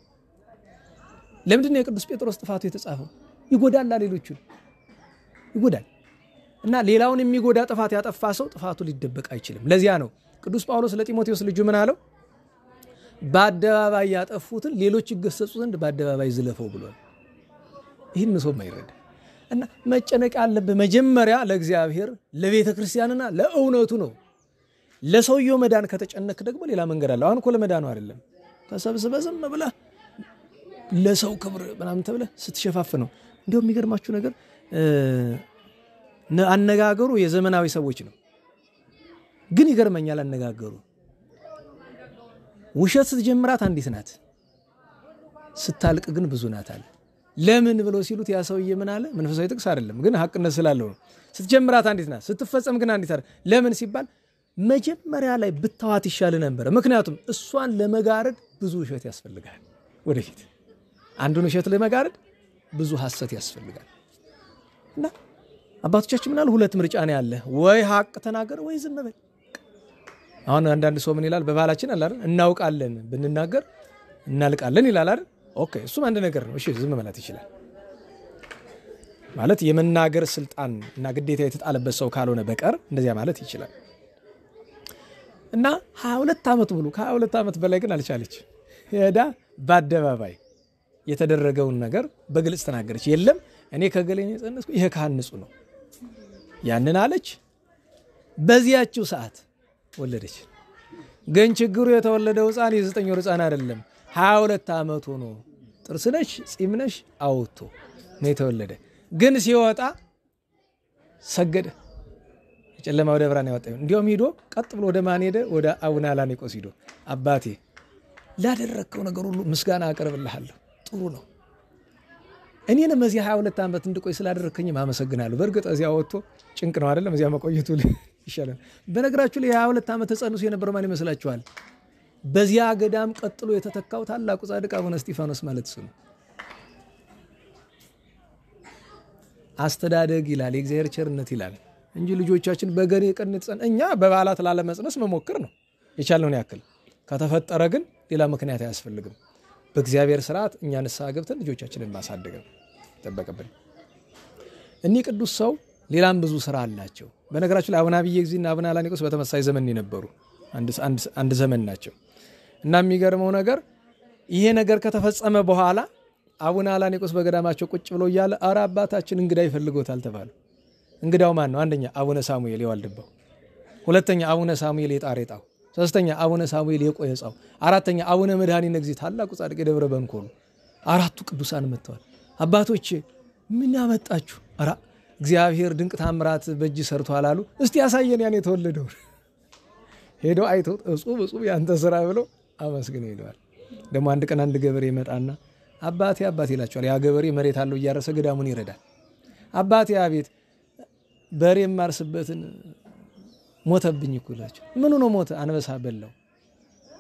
ለምንድን ነው የቅዱስ ጴጥሮስ ጥፋቱ የተጻፈው? ይጎዳል፣ ሌሎቹን ይጎዳል። እና ሌላውን የሚጎዳ ጥፋት ያጠፋ ሰው ጥፋቱ ሊደበቅ አይችልም። ለዚያ ነው ቅዱስ ጳውሎስ ለጢሞቴዎስ ልጁ ምን አለው? በአደባባይ ያጠፉትን ሌሎች ይገሰጹ ዘንድ በአደባባይ ዝለፈው ብሏል። ይህን ሰው ማይረዳ እና መጨነቅ ያለብህ መጀመሪያ ለእግዚአብሔር ለቤተ ክርስቲያንና ለእውነቱ ነው። ለሰውየው መዳን ከተጨነክ ደግሞ ሌላ መንገድ አለ። አሁን እኮ ለመዳኑ አይደለም ተሰብስበህ ዝም ብለህ ለሰው ክብር ምናምን ተብለህ ስትሸፋፍ ነው። እንዲያውም የሚገርማችሁ ነገር አነጋገሩ የዘመናዊ ሰዎች ነው፣ ግን ይገርመኛል አነጋገሩ። ውሸት ስትጀምራት አንዲት ናት፣ ስታልቅ ግን ብዙ ናት አለ። ለምን ብሎ ሲሉት ያ ሰውዬ ምን አለ? መንፈሳዊ ጥቅስ አይደለም ግን ሐቅነት ስላለው ነው። ስትጀምራት አንዲት ናት፣ ስትፈጸም ግን አንዲት አይደል። ለምን ሲባል መጀመሪያ ላይ ብታዋት ይሻል ነበር። ምክንያቱም እሷን ለመጋረድ ብዙ ውሸት ያስፈልጋል። ወደፊት አንዱን ውሸት ለመጋረድ ብዙ ሐሰት ያስፈልጋል። እና አባቶቻችን ምናል ሁለት ምርጫ ነው ያለ፣ ወይ ሐቅ ተናገር ወይ ዝም በል። አሁን አንዳንድ ሰው ምን ይላል? በባህላችን አለ አይደል እናውቃለን ብንናገር እናልቃለን ይላል አይደል? ኦኬ እሱም አንድ ነገር ነው። እሺ ዝም ማለት ይችላል ማለት የመናገር ስልጣን እና ግዴታ የተጣለበት ሰው ካልሆነ በቀር እንደዚያ ማለት ይችላል። እና 22 ዓመት ሙሉ ከ22 ዓመት በላይ ግን አልቻለች። ሄዳ በአደባባይ የተደረገውን ነገር በግልጽ ተናገረች። የለም እኔ ከገሌ ነው የጸነስኩ፣ ይሄ ካህን ንጹህ ነው ያንን አለች። በዚያችው ሰዓት ወለደች። ግን ችግሩ የተወለደው ሕፃን የ9 ወር ሕፃን አይደለም፣ 22 ዓመት ሆኖ ጥርስነሽ ጺምነሽ አውጥቶ ነው የተወለደ። ግን ሲወጣ ሰገደ። ጨለማ ወደ ብርሃን ያወጣው። እንዲያውም ሄዶ ቀጥ ብሎ ወደ ማን ሄደ? ወደ አቡነ አላኒቆስ ሄዶ አባቴ ላደረከው ነገር ሁሉ ምስጋና አቀርብልሃለሁ፣ ጥሩ ነው። እኔንም እዚህ 22 ዓመት እንድቆይ ስላደረከኝም አመሰግናለሁ። በእርግጥ እዚያ ወጥቶ ጭንቅ ነው አይደለም፣ እዚያ መቆየቱ ይሻላል። በነገራችሁ ላይ 22 ዓመት ተጸንሶ የነበረው ማን ይመስላችኋል? በዚያ ገዳም ቀጥሎ የተተካው ታላቁ ጻድቅ አቡነ እስጢፋኖስ ማለት እሱ ነው። አስተዳደግ ይላል የእግዚአብሔር ቸርነት ይላል እንጂ ልጆቻችን በገኔ ቀን እኛ በበዓላት ላለመጽነስ መሞክር ነው የቻልነውን ያክል። ከተፈጠረ ግን ሌላ ምክንያት አያስፈልግም። በእግዚአብሔር ስርዓት እኛ ንስሐ ገብተን ልጆቻችንን ማሳደግ ተጠበቀብን። እኒህ ቅዱስ ሰው ሌላም ብዙ ስራ አላቸው። በነገራችሁ ላይ አቡነ አብየ ጊዜና አቡነ አላኒቆስ በተመሳሳይ ዘመን የነበሩ አንድ ዘመን ናቸው። እና የሚገርመው ነገር ይሄ ነገር ከተፈጸመ በኋላ አቡነ አላኒቆስ በገዳማቸው ቁጭ ብለው እያለ ኧረ አባታችን እንግዳ ይፈልጎታል ተባሉ። እንግዳው ማን ነው? አንደኛ አቡነ ሳሙኤል የዋልድባው፣ ሁለተኛ አቡነ ሳሙኤል የጣሬጣው፣ ሶስተኛ አቡነ ሳሙኤል የቆየጻው፣ አራተኛ አቡነ መድኃኒነ እግዚእ ታላቁ ጻድቅ የደብረ በንኮሉ። አራቱ ቅዱሳን መጥተዋል። አባቶች ምን ያመጣችሁ? ኧረ እግዚአብሔር ድንቅ ታምራት በእጅ ሰርቷል አሉ። እስቲ ያሳየን ያን የተወለደው። ሄደው አይተው እጹብ ያንተ ስራ ብለው አመስግነው ሄደዋል። ደግሞ አንድ ቀን አንድ ገበሬ ይመጣና አባቴ ይላቸዋል። ያ ገበሬ መሬት አለው እያረሰ ገዳሙን ይረዳል። አባቴ አቤት በሬ ማርስበትን ሞተብኝ እኮ ይላቸው። ምኑ ነው ሞተ? አንበሳ በላው።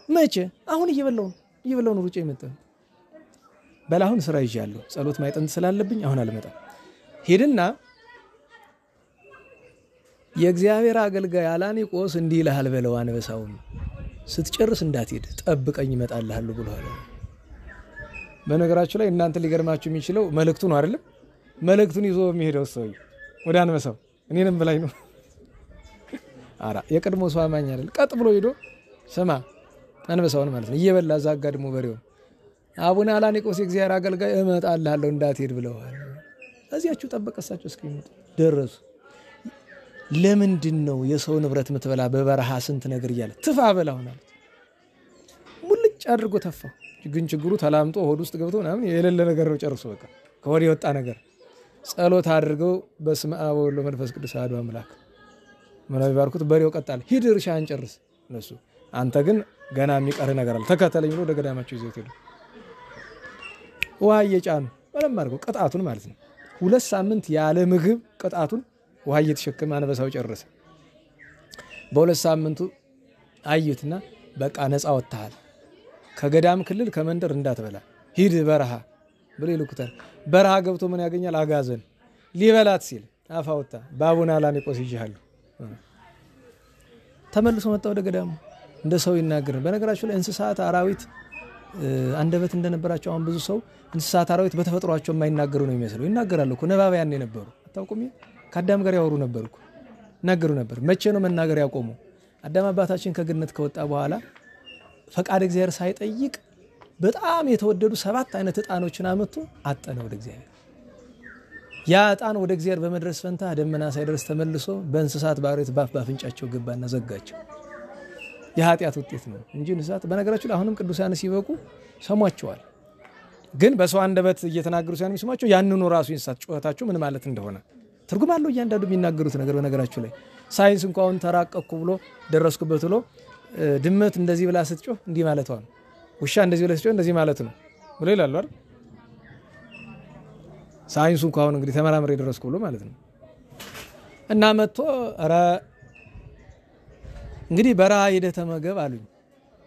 መቼ? አሁን እየበላው ነው ሩጬ የመጣው። በላሁን ስራ ይዣለሁ ጸሎት ማይጠንት ስላለብኝ አሁን አልመጣም። ሄድና የእግዚአብሔር አገልጋይ አላኒቆስ እንዲህ ይልሃል በለው፣ አንበሳውን ስትጨርስ እንዳትሄድ ጠብቀኝ እመጣልሃለሁ ብሏል። በነገራችሁ ላይ እናንተ ሊገርማችሁ የሚችለው መልእክቱ ነው አይደለም? መልእክቱን ይዞ የሚሄደው ሰው ወደ አንበሳው እኔንም በላይ ነው። አራ የቀድሞ ሰው አማኝ አይደል? ቀጥ ብሎ ሄዶ ስማ አንበሳውን ማለት ነው እየበላ ዛጋ ደግሞ በሬው አቡነ አላኒቆስ የእግዚአብሔር አገልጋይ እመጣልሃለሁ እንዳትሄድ ብለዋል። እዚያችሁ ጠበቀሳቸው እስኪመጡ ደረሱ። ለምንድን ነው የሰው ንብረት ምትበላ በበረሃ ስንት ነገር እያለ ትፋ በላው ማለት ሙልጭ አድርጎ ተፋው። ግን ችግሩ ተላምጦ ሆድ ውስጥ ገብቶ ምናምን የሌለ ነገር ነው ጨርሶ በቃ ከወዲ ወጣ ነገር። ጸሎት አድርገው በስመ አብ ወወልድ ወመንፈስ ቅዱስ አሐዱ አምላክ ምናምን ባርኩት። በሬው ቀጣለ። ሂድ እርሻህን ጨርስ። እነሱ አንተ ግን ገና የሚቀር ነገር አለ ተከተለኝ ብሎ ወደ ገዳማቸው ይዘውት ሄዱ። ውሃ እየጫኑ በለም አድርገው ቅጣቱን ማለት ነው 2 ሳምንት ያለ ምግብ ቅጣቱን ውሃ እየተሸከመ አንበሳው ጨረሰ። በ2 ሳምንቱ አዩትና በቃ ነፃ ወጣሃል፣ ከገዳም ክልል ከመንደር እንዳትበላ ሂድ በረሃ ብሎ ይልኩታል። በረሃ ገብቶ ምን ያገኛል? አጋዘን ሊበላት ሲል አፋውታ በአቡነ አላኒቆስ ይያሉ ተመልሶ መጣ ወደ ገዳሙ። እንደ ሰው ይናገር። በነገራችሁ ላይ እንስሳት አራዊት አንደበት እንደነበራቸው አሁን ብዙ ሰው እንስሳት አራዊት በተፈጥሯቸው የማይናገሩ ነው የሚመስለው። ይናገራሉ እኮ ነባቢያን የነበሩ አታውቁም? ከአዳም ጋር ያወሩ ነበርኩ ነገሩ ነበር። መቼ ነው መናገር ያቆሙ? አዳም አባታችን ከገነት ከወጣ በኋላ ፈቃድ እግዚአብሔር ሳይጠይቅ በጣም የተወደዱ 7 አይነት ዕጣኖችን አመጡ አጠነ ወደ እግዚአብሔር። ያ ዕጣን ወደ እግዚአብሔር በመድረስ ፈንታ ደመና ሳይደርስ ተመልሶ በእንስሳት ባሪት ባፍንጫቸው ገባና ዘጋቸው። የኃጢአት ውጤት ነው እንጂ እንስሳት በነገራችሁ ላይ አሁንም ቅዱሳን ሲበቁ ሰሟቸዋል። ግን በሰው አንደበት እየተናገሩ ሲያን የሚሰማቸው ያንኑ ራሱ እንስሳት ጩኸታቸው ምን ማለት እንደሆነ ትርጉም አለው እያንዳንዱ የሚናገሩት ነገር። በነገራችሁ ላይ ሳይንስ እንኳን ተራቀቅኩ ብሎ ደረስኩበት ብሎ ድመት እንደዚህ ብላ ስትጮህ እንዲህ ማለቷ ነው፣ ውሻ እንደዚህ ብላ ስትጮህ እንደዚህ ማለት ነው ብሎ ይላሉ አይደል? ሳይንሱ እንኳን እንግዲህ ተመራምሬ ደረስኩ ብሎ ማለት ነው። እና መጥቶ ኧረ እንግዲህ በረሃ ሄደህ ተመገብ አሉኝ።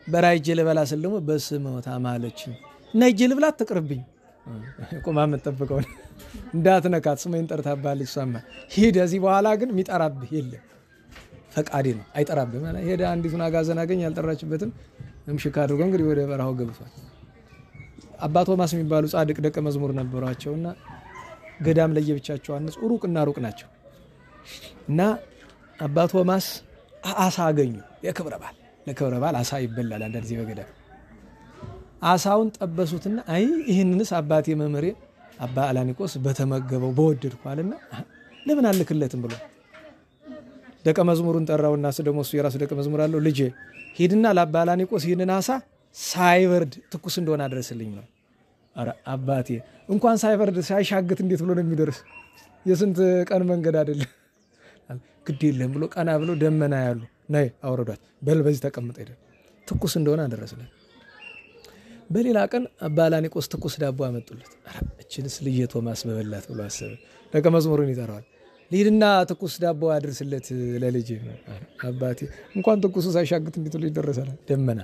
በረሃ ሄጄ ልበላ ስል ደግሞ በስመ ታማለችኝ እና ሄጄ ልብላ አትቅርብኝ ቆማ የምትጠብቀው እንዳትነካት ስሜን ጠርታባለች እሷማ ሂድ፣ እዚህ በኋላ ግን የሚጠራብህ የለም ፈቃዴ ነው አይጠራብህ ማለት ሄደ። አንዲቱን አጋዘን አገኝ ያልጠራችበትን እምሽክ አድርጎ እንግዲህ ወደ በረሃው ገብቷል። አባ ቶማስ የሚባሉ ጻድቅ ደቀ መዝሙር ነበሯቸውና ገዳም ለየብቻቸው አንጽ ሩቅና ሩቅ ናቸው። እና አባ ቶማስ አሳ አገኙ። ለክብረ በዓል አሳ ይበላል አንዳንድ ጊዜ በገዳም። አሳውን ጠበሱትና አይ ይሄንንስ አባቴ መመሬ አባ አላኒቆስ በተመገበው በወደድኳልና ለምን አልክለትም ብሎ ደቀ መዝሙሩን ጠራውና ደግሞ እሱ የራሱ ደቀ መዝሙር አለው። ልጄ ሂድና ለአባ አላኒቆስ ይሄንን አሳ ሳይበርድ ትኩስ እንደሆነ አድርስልኝ ነው። አረ አባቴ እንኳን ሳይበርድ ሳይሻግት እንዴት ብሎ ነው የሚደርስ? የስንት ቀን መንገድ አይደለም። ግድ የለም ብሎ ቀና ብሎ ደመና ያሉ ነይ አውረዷት በል በዚህ ተቀምጠ ሄደ። ትኩስ እንደሆነ አደረሰለት። በሌላ ቀን አባ አላኒቆስ ትኩስ ዳቦ አመጡለት። አረ እችንስ ልጄ ቶማስ በበላት ብሎ አሰበ። ደቀ መዝሙሩን ይጠራዋል። ሊድና ትኩስ ዳቦ አድርስለት ለልጄ። አባቴ እንኳን ትኩሱ ሳይሻግት እንዴት ብሎ ይደረሳል? ደመና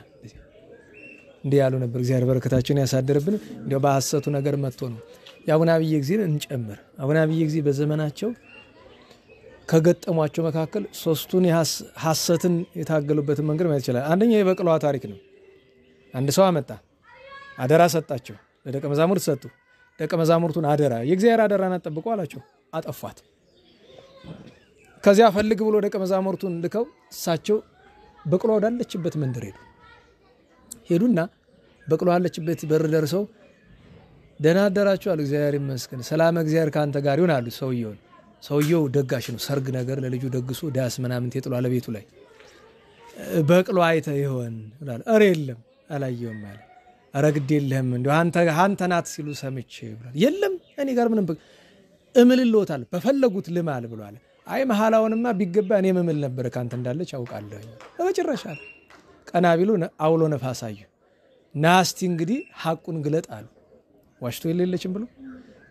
እንዲህ ያሉ ነበር። እግዚአብሔር በረከታቸውን ያሳደርብን። እንዲያው በሐሰቱ ነገር መጥቶ ነው። የአቡነ አብየ ጊዜን እንጨምር። አቡነ አብየ ጊዜ በዘመናቸው ከገጠሟቸው መካከል 3ቱን ሐሰትን የታገሉበትን መንገድ ማለት ይችላል። አንደኛ የበቅሏ ታሪክ ነው። አንድ ሰው አመጣ፣ አደራ ሰጣቸው፣ ለደቀ መዛሙርት ሰጡ። ደቀ መዛሙርቱን አደራ የእግዚአብሔር አደራን አጠብቁ አላቸው። አጠፏት። ከዚያ ፈልግ ብሎ ደቀ መዛሙርቱን ልከው እሳቸው በቅሏ ወዳለችበት መንደር ሄዱና በቅሏ ያለችበት በር ደርሰው ደህና አደራችሁ አሉ። እግዚአብሔር ይመስገን ሰላም እግዚአብሔር ካንተ ጋር ይሁን አሉ። ሰውየው ደጋሽ ነው። ሰርግ ነገር ለልጁ ደግሶ ዳስ ምናምን ተጥሏል ቤቱ ላይ። በቅሎ አይተ ይሆን ይላል። አረ የለም አላየውም አለ። አረ ግድ የለህም እንደው አንተ ናት ሲሉ ሰምቼ ይላል። የለም እኔ ጋር ምንም እምልልዎታል በፈለጉት ልማል ብሏል። አይ መሐላውንማ ቢገባ እኔ መምል ነበር ካንተ እንዳለች አውቃለሁ። በመጨረሻ ቀና ቢሉ አውሎ ነፋስ አዩ። ናስቲ እንግዲህ ሐቁን ግለጥ አሉ። ዋሽቶ የሌለችም ብሎ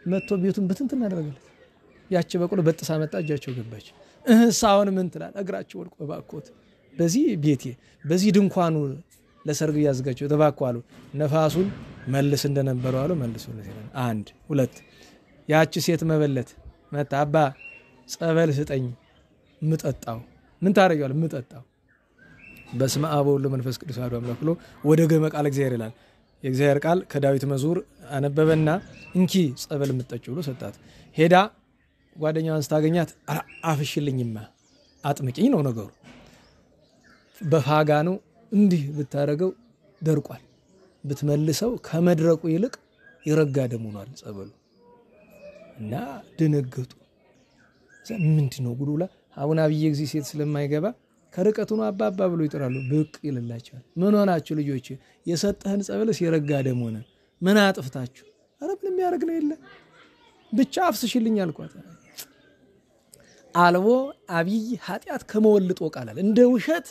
መጥቶ ቤቱን በትንትን አደረገለት። ያቺ በቅሎ በጥሳ መጣ እጃቸው ገባች። ሳውን ምን ትላል? እግራቸው ወድቆ ባኮት በዚህ ቤቴ በዚህ ድንኳኑ ለሰርግ ያዘጋጀው ተባኩ አሉ። ነፋሱን መልስ እንደነበረው አሉ መልሶ ነው። 1 2 ያቺ ሴት መበለት መጣ። አባ ጸበል ስጠኝ ምጠጣው። ምን ታረጋው? ምጠጣው። በስመ አብ ወወልድ ወመንፈስ ቅዱስ አሐዱ አምላክ ብሎ ወደ ገመ ቃል እግዚአብሔር ይላል። የእግዚአብሔር ቃል ከዳዊት መዝሙር አነበበና እንኪ ጸበል ምጠጭው ብሎ ሰጣት። ሄዳ ጓደኛዋን ስታገኛት አፍሽልኝማ አጥምቂኝ ነው ነገሩ። በፋጋኑ እንዲህ ብታረገው ደርቋል። ብትመልሰው ከመድረቁ ይልቅ ይረጋ ደም ሆኗል ጸበሉ። እና ደነገጡ። ምንድነው ጉዱላ? አቡነ አብየ ጊዜ ሴት ስለማይገባ ከርቀቱ ነው አባባ ብሎ ይጥራሉ። ብቅ ይልላቸዋል። ምን ሆናችሁ ልጆች? የሰጠህን ጸበልስ የረጋ ደም ሆነ። ምን አጥፍታችሁ? አረ ምንም የሚያደርግ ነው የለ ብቻ አፍስሽልኝ አልኳት። አልቦ አብይ ኃጢአት ከመወልጦ ቃላል እንደ ውሸት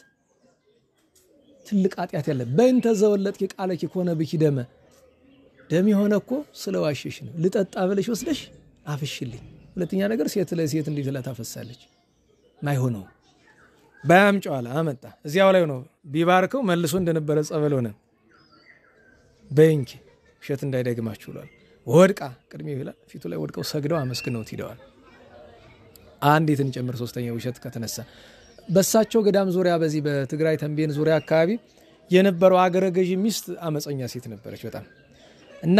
ትልቅ ኃጢአት ያለ በእንተ ዘወለጥኪ ቃለኪ ኮነ ብኪ ደመ ደም የሆነ እኮ ስለዋሽሽ ነው። ልጠጣ ብለሽ ወስደሽ አፍሽልኝ። ሁለተኛ ነገር ሴት ለሴት እንዴት ታፈሳለች? ማይሆነው ባያምጪው አለ አመጣ። እዚያው ላይ ነው ቢባርከው መልሶ እንደነበረ ጸበል ሆነ። በእንኪ ውሸት እንዳይደግማችሁ ብሏል። ወድቃ ቅድሜ ይላል ፊቱ ላይ ወድቀው ሰግደው አመስግነውት ሄደዋል። አንዲትን ጨምር ሶስተኛው ውሸት ከተነሳ በሳቸው ገዳም ዙሪያ በዚህ በትግራይ ተንቤን ዙሪያ አካባቢ የነበረው አገረ ገዢ ሚስት አመፀኛ ሴት ነበረች በጣም እና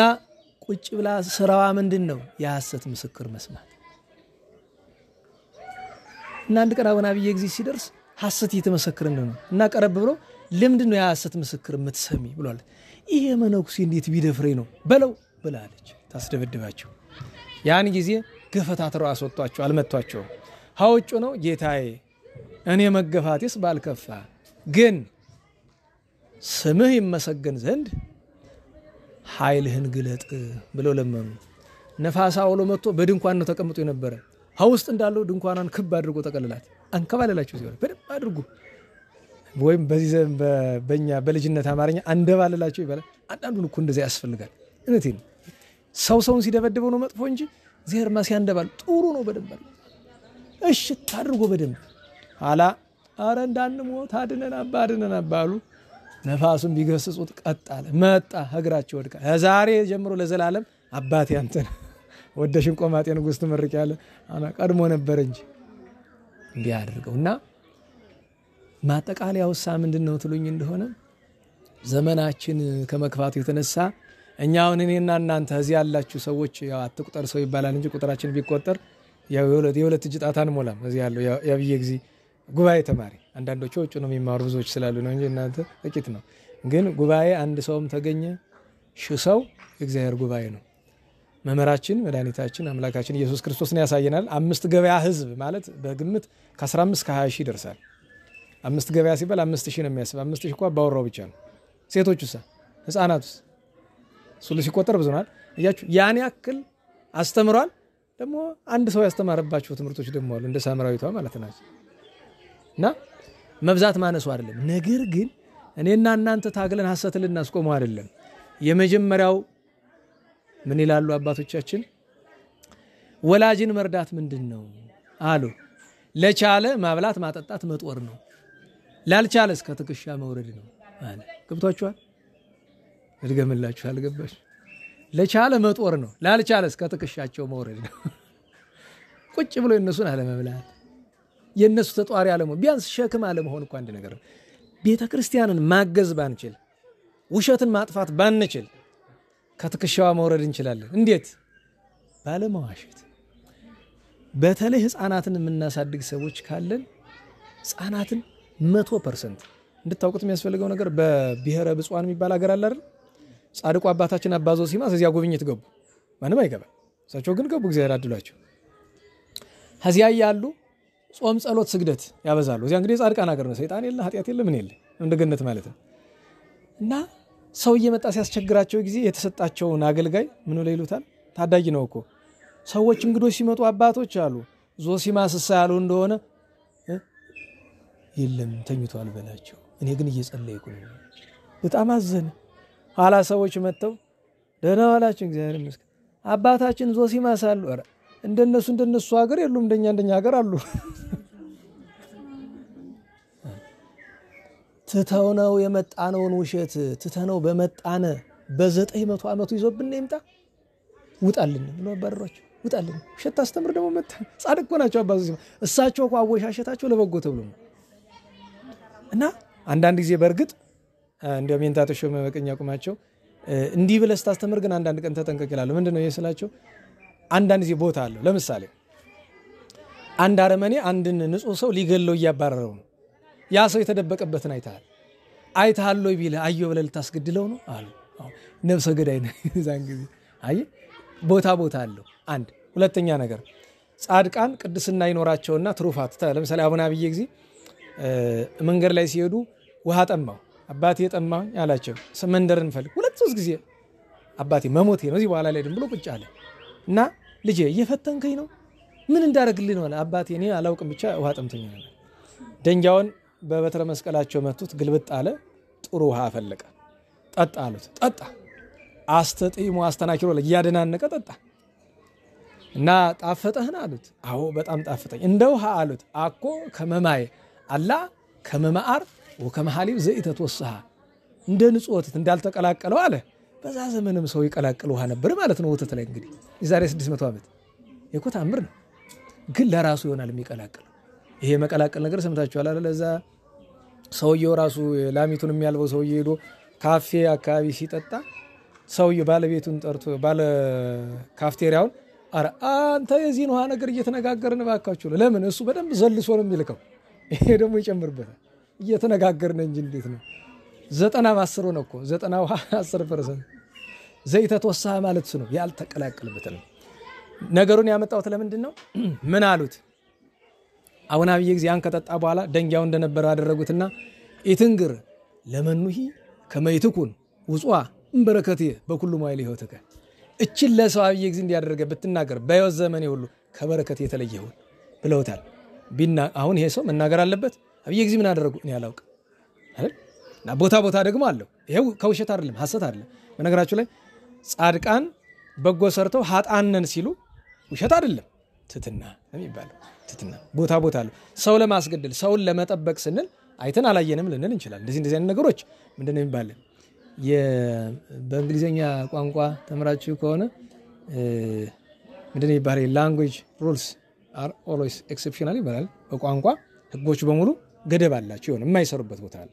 ቁጭ ብላ ስራዋ ምንድነው? የሐሰት ምስክር መስማት። እና አንድ ቀን አቡነ አብየ ጊዜ ሲደርስ ሐሰት እየተመሰከረ ነው እና ቀረብ ብሎ ለምንድን ነው የሐሰት ምስክር የምትሰሚ ብሏል። ይሄ መነኩሴ እንዴት ቢደፍሬ ነው በለው ብላለች። ታስደብድባቸው። ያን ጊዜ ገፈታትረው አስወጧቸው፣ አልመቷቸውም። ሐውጭ ነው ጌታዬ እኔ መገፋቴስ ባልከፋ ግን ስምህ ይመሰገን ዘንድ ኃይልህን ግለጥ ብለው ለመኑ። ነፋስ አውሎ መጥቶ በድንኳን ነው ተቀምጦ የነበረ። ሀውስጥ እንዳለው ድንኳኗን ክብ አድርጎ ተቀልላት አንከባለላቸው ሲሆን በደንብ አድርጎ ወይም በዚህ ዘመን በእኛ በልጅነት አማርኛ አንደባለላቸው ይባላል። አንዳንዱን እኮ እንደዚያ ያስፈልጋል። እውነቴን ሰውን ሲደበድበው ነው መጥፎ እንጂ እግዚአብሔርማ ሲያንደባል ጥሩ ነው። በደንብ እሺ ታድርጎ በደንብ ኋላ አረ እንዳንሞት አድነን አባሉ። ነፋሱን ቢገስጹት ቀጥ አለ መጣ። እግራቸው ወድቃ ዛሬ ጀምሮ ለዘላለም አባቴ አንተን ወደሽን ቆማጤ ንጉሥ ትመርቅ ያለ አና ቀድሞ ነበር እንጂ እንዲህ አድርገውና ማጠቃለያው ምንድነው ትሉኝ እንደሆነ ዘመናችን ከመክፋቱ የተነሳ እኛውን እኔና እናንተ እዚህ ያላችሁ ሰዎች ያው አትቁጠር ሰው ይባላል እንጂ ቁጥራችን ቢቆጠር ያው የሁለት እጅ ጣት አንሞላም። እዚህ ያለው ያብየ ጊዜ ጉባኤ ተማሪ አንዳንዶቹ ወጭ ነው የሚማሩ ብዙዎች ስላሉ ነው እንጂ እናንተ ጥቂት ነው። ግን ጉባኤ አንድ ሰውም ተገኘ ሺህ ሰው የእግዚአብሔር ጉባኤ ነው። መምህራችን መድኃኒታችን አምላካችን ኢየሱስ ክርስቶስን ያሳየናል። 5 ገበያ ህዝብ ማለት በግምት ከ15 ከ20 ሺህ ይደርሳል። 5 ገበያ ሲባል 5000 ነው የሚያስብ። 5000 እንኳን ባወራው ብቻ ነው። ሴቶቹስ ህፃናቱስ ሁሉ ሲቆጠር ብዙ ናል። እያችሁ ያን ያክል አስተምሯል። ደግሞ አንድ ሰው ያስተማረባቸው ትምህርቶች ደግሞ አሉ እንደ ሳምራዊቷ ማለት ናቸው። እና መብዛት ማነሱ አይደለም። ነገር ግን እኔና እናንተ ታግለን ሐሰትን ልናስቆመው አይደለም። የመጀመሪያው ምን ይላሉ አባቶቻችን? ወላጅን መርዳት ምንድነው አሉ። ለቻለ ማብላት ማጠጣት መጦር ነው፣ ላልቻለ እስከ ትከሻ መውረድ ነው አለ። ገብቷችኋል? ልገምላችሁ አልገባሽ? ለቻለ መጦር ነው፣ ላልቻለ እስከ ትከሻቸው መውረድ ነው። ቁጭ ብሎ የነሱን አለ መብላት የነሱ ተጧሪ አለ መሆን ቢያንስ ሸክም አለ መሆን እንኳን አንድ ነገር። ቤተክርስቲያንን ማገዝ ባንችል ውሸትን ማጥፋት ባንችል ከትከሻዋ መውረድ እንችላለን። እንዴት? ባለመዋሸት። በተለይ ህፃናትን የምናሳድግ ሰዎች ካለን ህፃናትን 100% እንድታውቁት የሚያስፈልገው ነገር በብሔረ ብፁዓን የሚባል ሀገር አለ አይደል? ጻድቁ አባታችን አባ ዞሲማስ እዚያ ጉብኝት ገቡ። ማንም አይገባ። እሳቸው ግን ገቡ። እግዚአብሔር አድሏቸው። ከዚያ ያሉ ጾም ጸሎት ስግደት ያበዛሉ። እዚያ እንግዲህ ጻድቃን ሀገር ነው። ሰይጣን የለ ኃጢአት የለ ምን የለ እንደገነት ማለት ነው። እና ሰው እየመጣ ሲያስቸግራቸው ጊዜ የተሰጣቸውን አገልጋይ ምን ነው ይሉታል? ታዳጊ ነው እኮ ሰዎች እንግዶች ሲመጡ አባቶች አሉ ዞሲማስ ያሉ እንደሆነ የለም ተኝቷል በላቸው፣ እኔ ግን እየጸለይኩ ነው። በጣም አዘነ። ኋላ ሰዎች መጥተው ደህና ዋላችሁ እግዚአብሔር ይመስገን አባታችን ዞሲማስ አሉ። ኧረ እንደነሱ ሀገር የሉም፣ እንደኛ ሀገር አሉ። ትተውነው የመጣነውን ውሸት ትተነው በመጣነ በ900 ዓመቱ ይዞብን ይምጣ ውጣልን ብሎ አባረሯቸው። ውጣልን ውሸት አስተምር ደግሞ መጣ። ጻድቅ እኮ ናቸው አባ ዞሲማስ። እሳቸው እኮ አወሻሸታቸው ለበጎ ተብሎ ነው። እና አንዳንድ ጊዜ በርግጥ እንደው ሜንታቶሽ መቀኛ ቁማቸው እንዲህ ብለህ ስታስተምር ግን አንዳንድ ቀን ተጠንቀቅ ይላሉ። ምንድነው ይስላቸው? አንዳንድ ጊዜ ቦታ አለው። ለምሳሌ አንድ አረመኔ አንድን ንጹህ ሰው ሊገለው እያባረረው ነው። ያ ሰው የተደበቀበትን አይተሃል ወይ ቢልህ አየሁ ብለህ ልታስገድለው ነው አሉ። ነፍሰ ገዳይ ነው። ዛን ጊዜ አይ ቦታ አለው። አንድ ሁለተኛ ነገር ጻድቃን ቅድስና ይኖራቸውና ትሩፋት ለምሳሌ አቡነ አብየ ጊዜ መንገድ ላይ ሲሄዱ ውሃ ጠማው። አባቴ ጠማኝ አላቸው። መንደርን ፈልግ 2-3 ጊዜ አባቴ መሞቴ ነው እዚህ በኋላ ላይ ድም ብሎ ቁጭ አለ። እና ልጄ እየፈተንከኝ ነው ምን እንዳረግልህ ነው አለ። አባቴ እኔ አላውቅም ብቻ ውሃ ጠምቶኝ ነው። ደንጃውን በበትረ መስቀላቸው መቱት። ግልብጥ አለ። ጥሩ ውሃ አፈለቀ። ጠጣ አሉት። ጠጣ። አስተጥይሞ አስተናክሮ ለያደናነቀ ጠጣ። እና ጣፈጠህና አሉት። አዎ በጣም ጣፈጠኝ። እንደ ውሃ አሉት። አኮ ከመማይ አላ ከመማአር ወከመሐሊብ ዘይተተወሰሃ እንደ ንጹህ ወተት እንዳልተቀላቀለው አለ። በዛ ዘመንም ሰው ይቀላቀል ውሃ ነበር ማለት ነው። ወተት ላይ እንግዲህ የዛሬ 600 ዓመት የኮ ታምር ነው። ግን ለራሱ ይሆናል የሚቀላቀል። ይሄ መቀላቀል ነገር ሰምታችኋል አይደል? ለዛ ሰውየው ራሱ ላሚቱን የሚያልበው ሰውየው ሄዶ ካፌ አካባቢ ሲጠጣ ሰውየው ባለቤቱን ጠርቶ ባለ ካፍቴሪያውን አረ አንተ የዚህን ውሃ ነገር እየተነጋገርን ባካችሁ ለምን እሱ በደንብ ዘልሶ ነው የሚልከው ይሄ ደግሞ ይጨምርበታል እየተነጋገርን እንጂ እንዴት ነው 90 በ10 ነው እኮ 90 ውሃ 10% ዘይት ተወሳህ ማለት ነው ያልተቀላቀለበት ነው ነገሩን ያመጣውት ለምንድን ነው ምን አሉት አቡነ አብየ ጊዜ ያን ከጠጣ በኋላ ደንጊያው እንደነበረ አደረጉትና ኢትንግር ለመኑሂ ከመይትኩን ውጿ እንበረከቴ በኩሉ ማይል ህይወትከ እቺን ለሰው አብየ ጊዜ እንዲያደርገ ብትናገር በህይወት ዘመኔ ሁሉ ከበረከት የተለየው ብለውታል ቢና አሁን ይሄ ሰው መናገር አለበት አብየ ጊዜ ምን አደረጉ እኔ አላውቅ አይደል እና ቦታ ደግሞ አለው ይሄው ከውሸት አይደለም ሐሰት አይደለም በነገራችሁ ላይ ጻድቃን በጎ ሰርተው ኃጣንን ሲሉ ውሸት አይደለም ትትና የሚባለው ትትና ቦታ አለው ሰው ለማስገደል ሰውን ለመጠበቅ ስንል አይተን አላየንም ልንል እንችላለን እንደዚህ አይነት ነገሮች ምንድነው የሚባለው በእንግሊዘኛ ቋንቋ ተምራችሁ ከሆነ ምንድነው ይባላል ላንጉዌጅ ሩልስ አር ኦልዌይስ ኤክሰፕሽናል ይባላል በቋንቋ ህጎች በሙሉ ገደብ አላቸው ይሆን የማይሰሩበት ቦታ አለ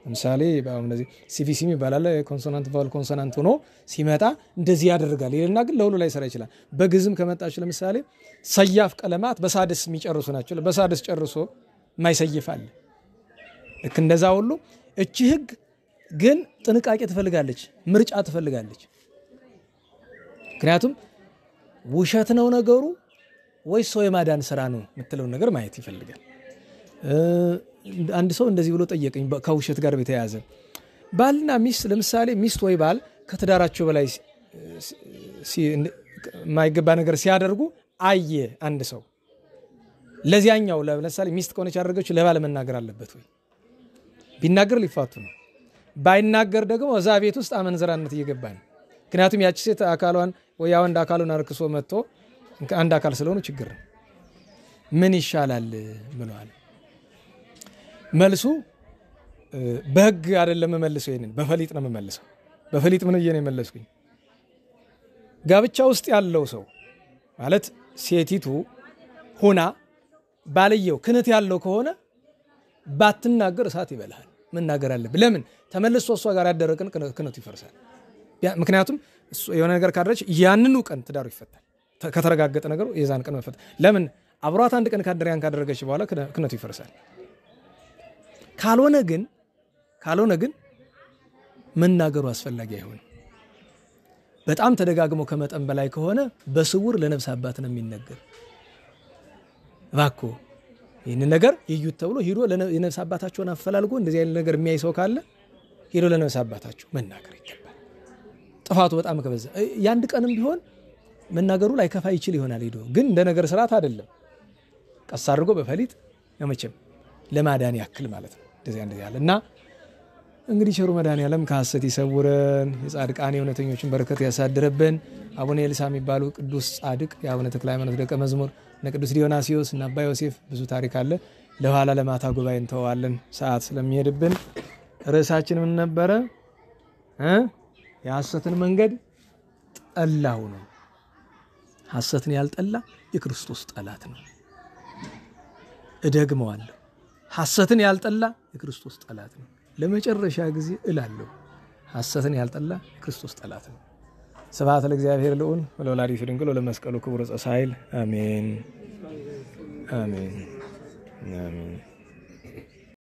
ለምሳሌ በእነዚህ ሲቪሲ ይባላል ኮንሶናንት ቫወል ኮንሶናንት ሆኖ ሲመጣ እንደዚህ ያደርጋል ይልና ግን ለሁሉ ላይ ሰራ ይችላል በግዝም ከመጣች ለምሳሌ ሰያፍ ቀለማት በሳድስ የሚጨርሱ ናቸው በሳድስ ጨርሶ የማይሰይፋል ልክ እንደዛ ሁሉ እቺ ህግ ግን ጥንቃቄ ትፈልጋለች ምርጫ ትፈልጋለች ምክንያቱም ውሸት ነው ነገሩ ወይስ ሰው የማዳን ስራ ነው የምትለው ነገር ማየት ይፈልጋል አንድ ሰው እንደዚህ ብሎ ጠየቀኝ ከውሸት ጋር በተያያዘ ባልና ሚስት ለምሳሌ ሚስት ወይ ባል ከተዳራቸው በላይ ማይገባ ነገር ሲያደርጉ አየ አንድ ሰው ለዚያኛው ለምሳሌ ሚስት ከሆነች ያደረገችው ለባል መናገር አለበት ወይ ቢናገር ሊፋቱ ነው ባይናገር ደግሞ እዛ ቤት ውስጥ አመንዝራነት እየገባ ነው ምክንያቱም ያቺ ሴት አካሏን ወይ ያወንድ አካሉን አርክሶ መጥቶ አንድ አካል ስለሆነ ችግር ምን ይሻላል ብለዋል መልሱ በህግ አይደለም መመልሰው ይሄንን በፈሊጥ ነው መመልሰው በፈሊጥ ምን እየነ መለስኩኝ ጋብቻ ውስጥ ያለው ሰው ማለት ሴቲቱ ሆና ባልየው ክነት ያለው ከሆነ ባትናገር እሳት ይበላል መናገር አለበት ለምን ተመልሶ እሷ ጋር ያደረቀን ክነቱ ይፈርሳል ምክንያቱም የሆነ ነገር ካደረች ያንኑ ቀን ትዳሩ ይፈታል ከተረጋገጠ ነገር የዛን ቀን መፈታ ለምን አብሯት አንድ ቀን ካደረያን ካደረገች በኋላ ክነቱ ይፈርሳል ካልሆነ ግን መናገሩ አስፈላጊ አይሆን በጣም ተደጋግሞ ከመጠን በላይ ከሆነ በስውር ለነፍስ አባት ነው የሚነገር ባኮ ይሄን ነገር ይዩት ተብሎ ሄዶ ለነፍስ አባታቸውን አፈላልጎ እንደዚህ አይነት ነገር የሚያይ ሰው ካለ ሄዶ ለነፍስ አባታቸው መናገር ይገባል ጥፋቱ በጣም ከበዛ ያንድ ቀንም ቢሆን መናገሩ ላይ ከፋ ይችል ይሆናል ሄዶ ግን እንደ ነገር ስርዓት አይደለም ቀስ አድርጎ በፈሊጥ ለመቼም ለማዳን ያክል ማለት ነው እንደዚህ ያለና እንግዲህ ቸሩ መድኃኔዓለም ከሐሰት ይሰውረን የጻድቃን የእውነተኞችን በረከት ያሳድርብን አቡነ ኤልሳ የሚባሉ ቅዱስ ጻድቅ የአቡነ ተክለ ሃይማኖት ደቀ መዝሙር እና ቅዱስ ዲዮናስዮስ እና አባ ዮሴፍ ብዙ ታሪክ አለ ለኋላ ለማታ ጉባኤ እንተዋለን ሰዓት ስለሚሄድብን ርዕሳችን ምን ነበረ የሐሰትን መንገድ ጠላው ነው ሐሰትን ያልጠላ የክርስቶስ ጠላት ነው እደግመዋለሁ ሐሰትን ያልጠላ የክርስቶስ ጠላት ነው ለመጨረሻ ጊዜ እላለሁ ሐሰትን ያልጠላ የክርስቶስ ጠላት ነው ስብሐት ለእግዚአብሔር ልዑል ወለወላዲቱ ድንግል ወለመስቀሉ ክቡር ዘሳይል አሜን አሜን አሜን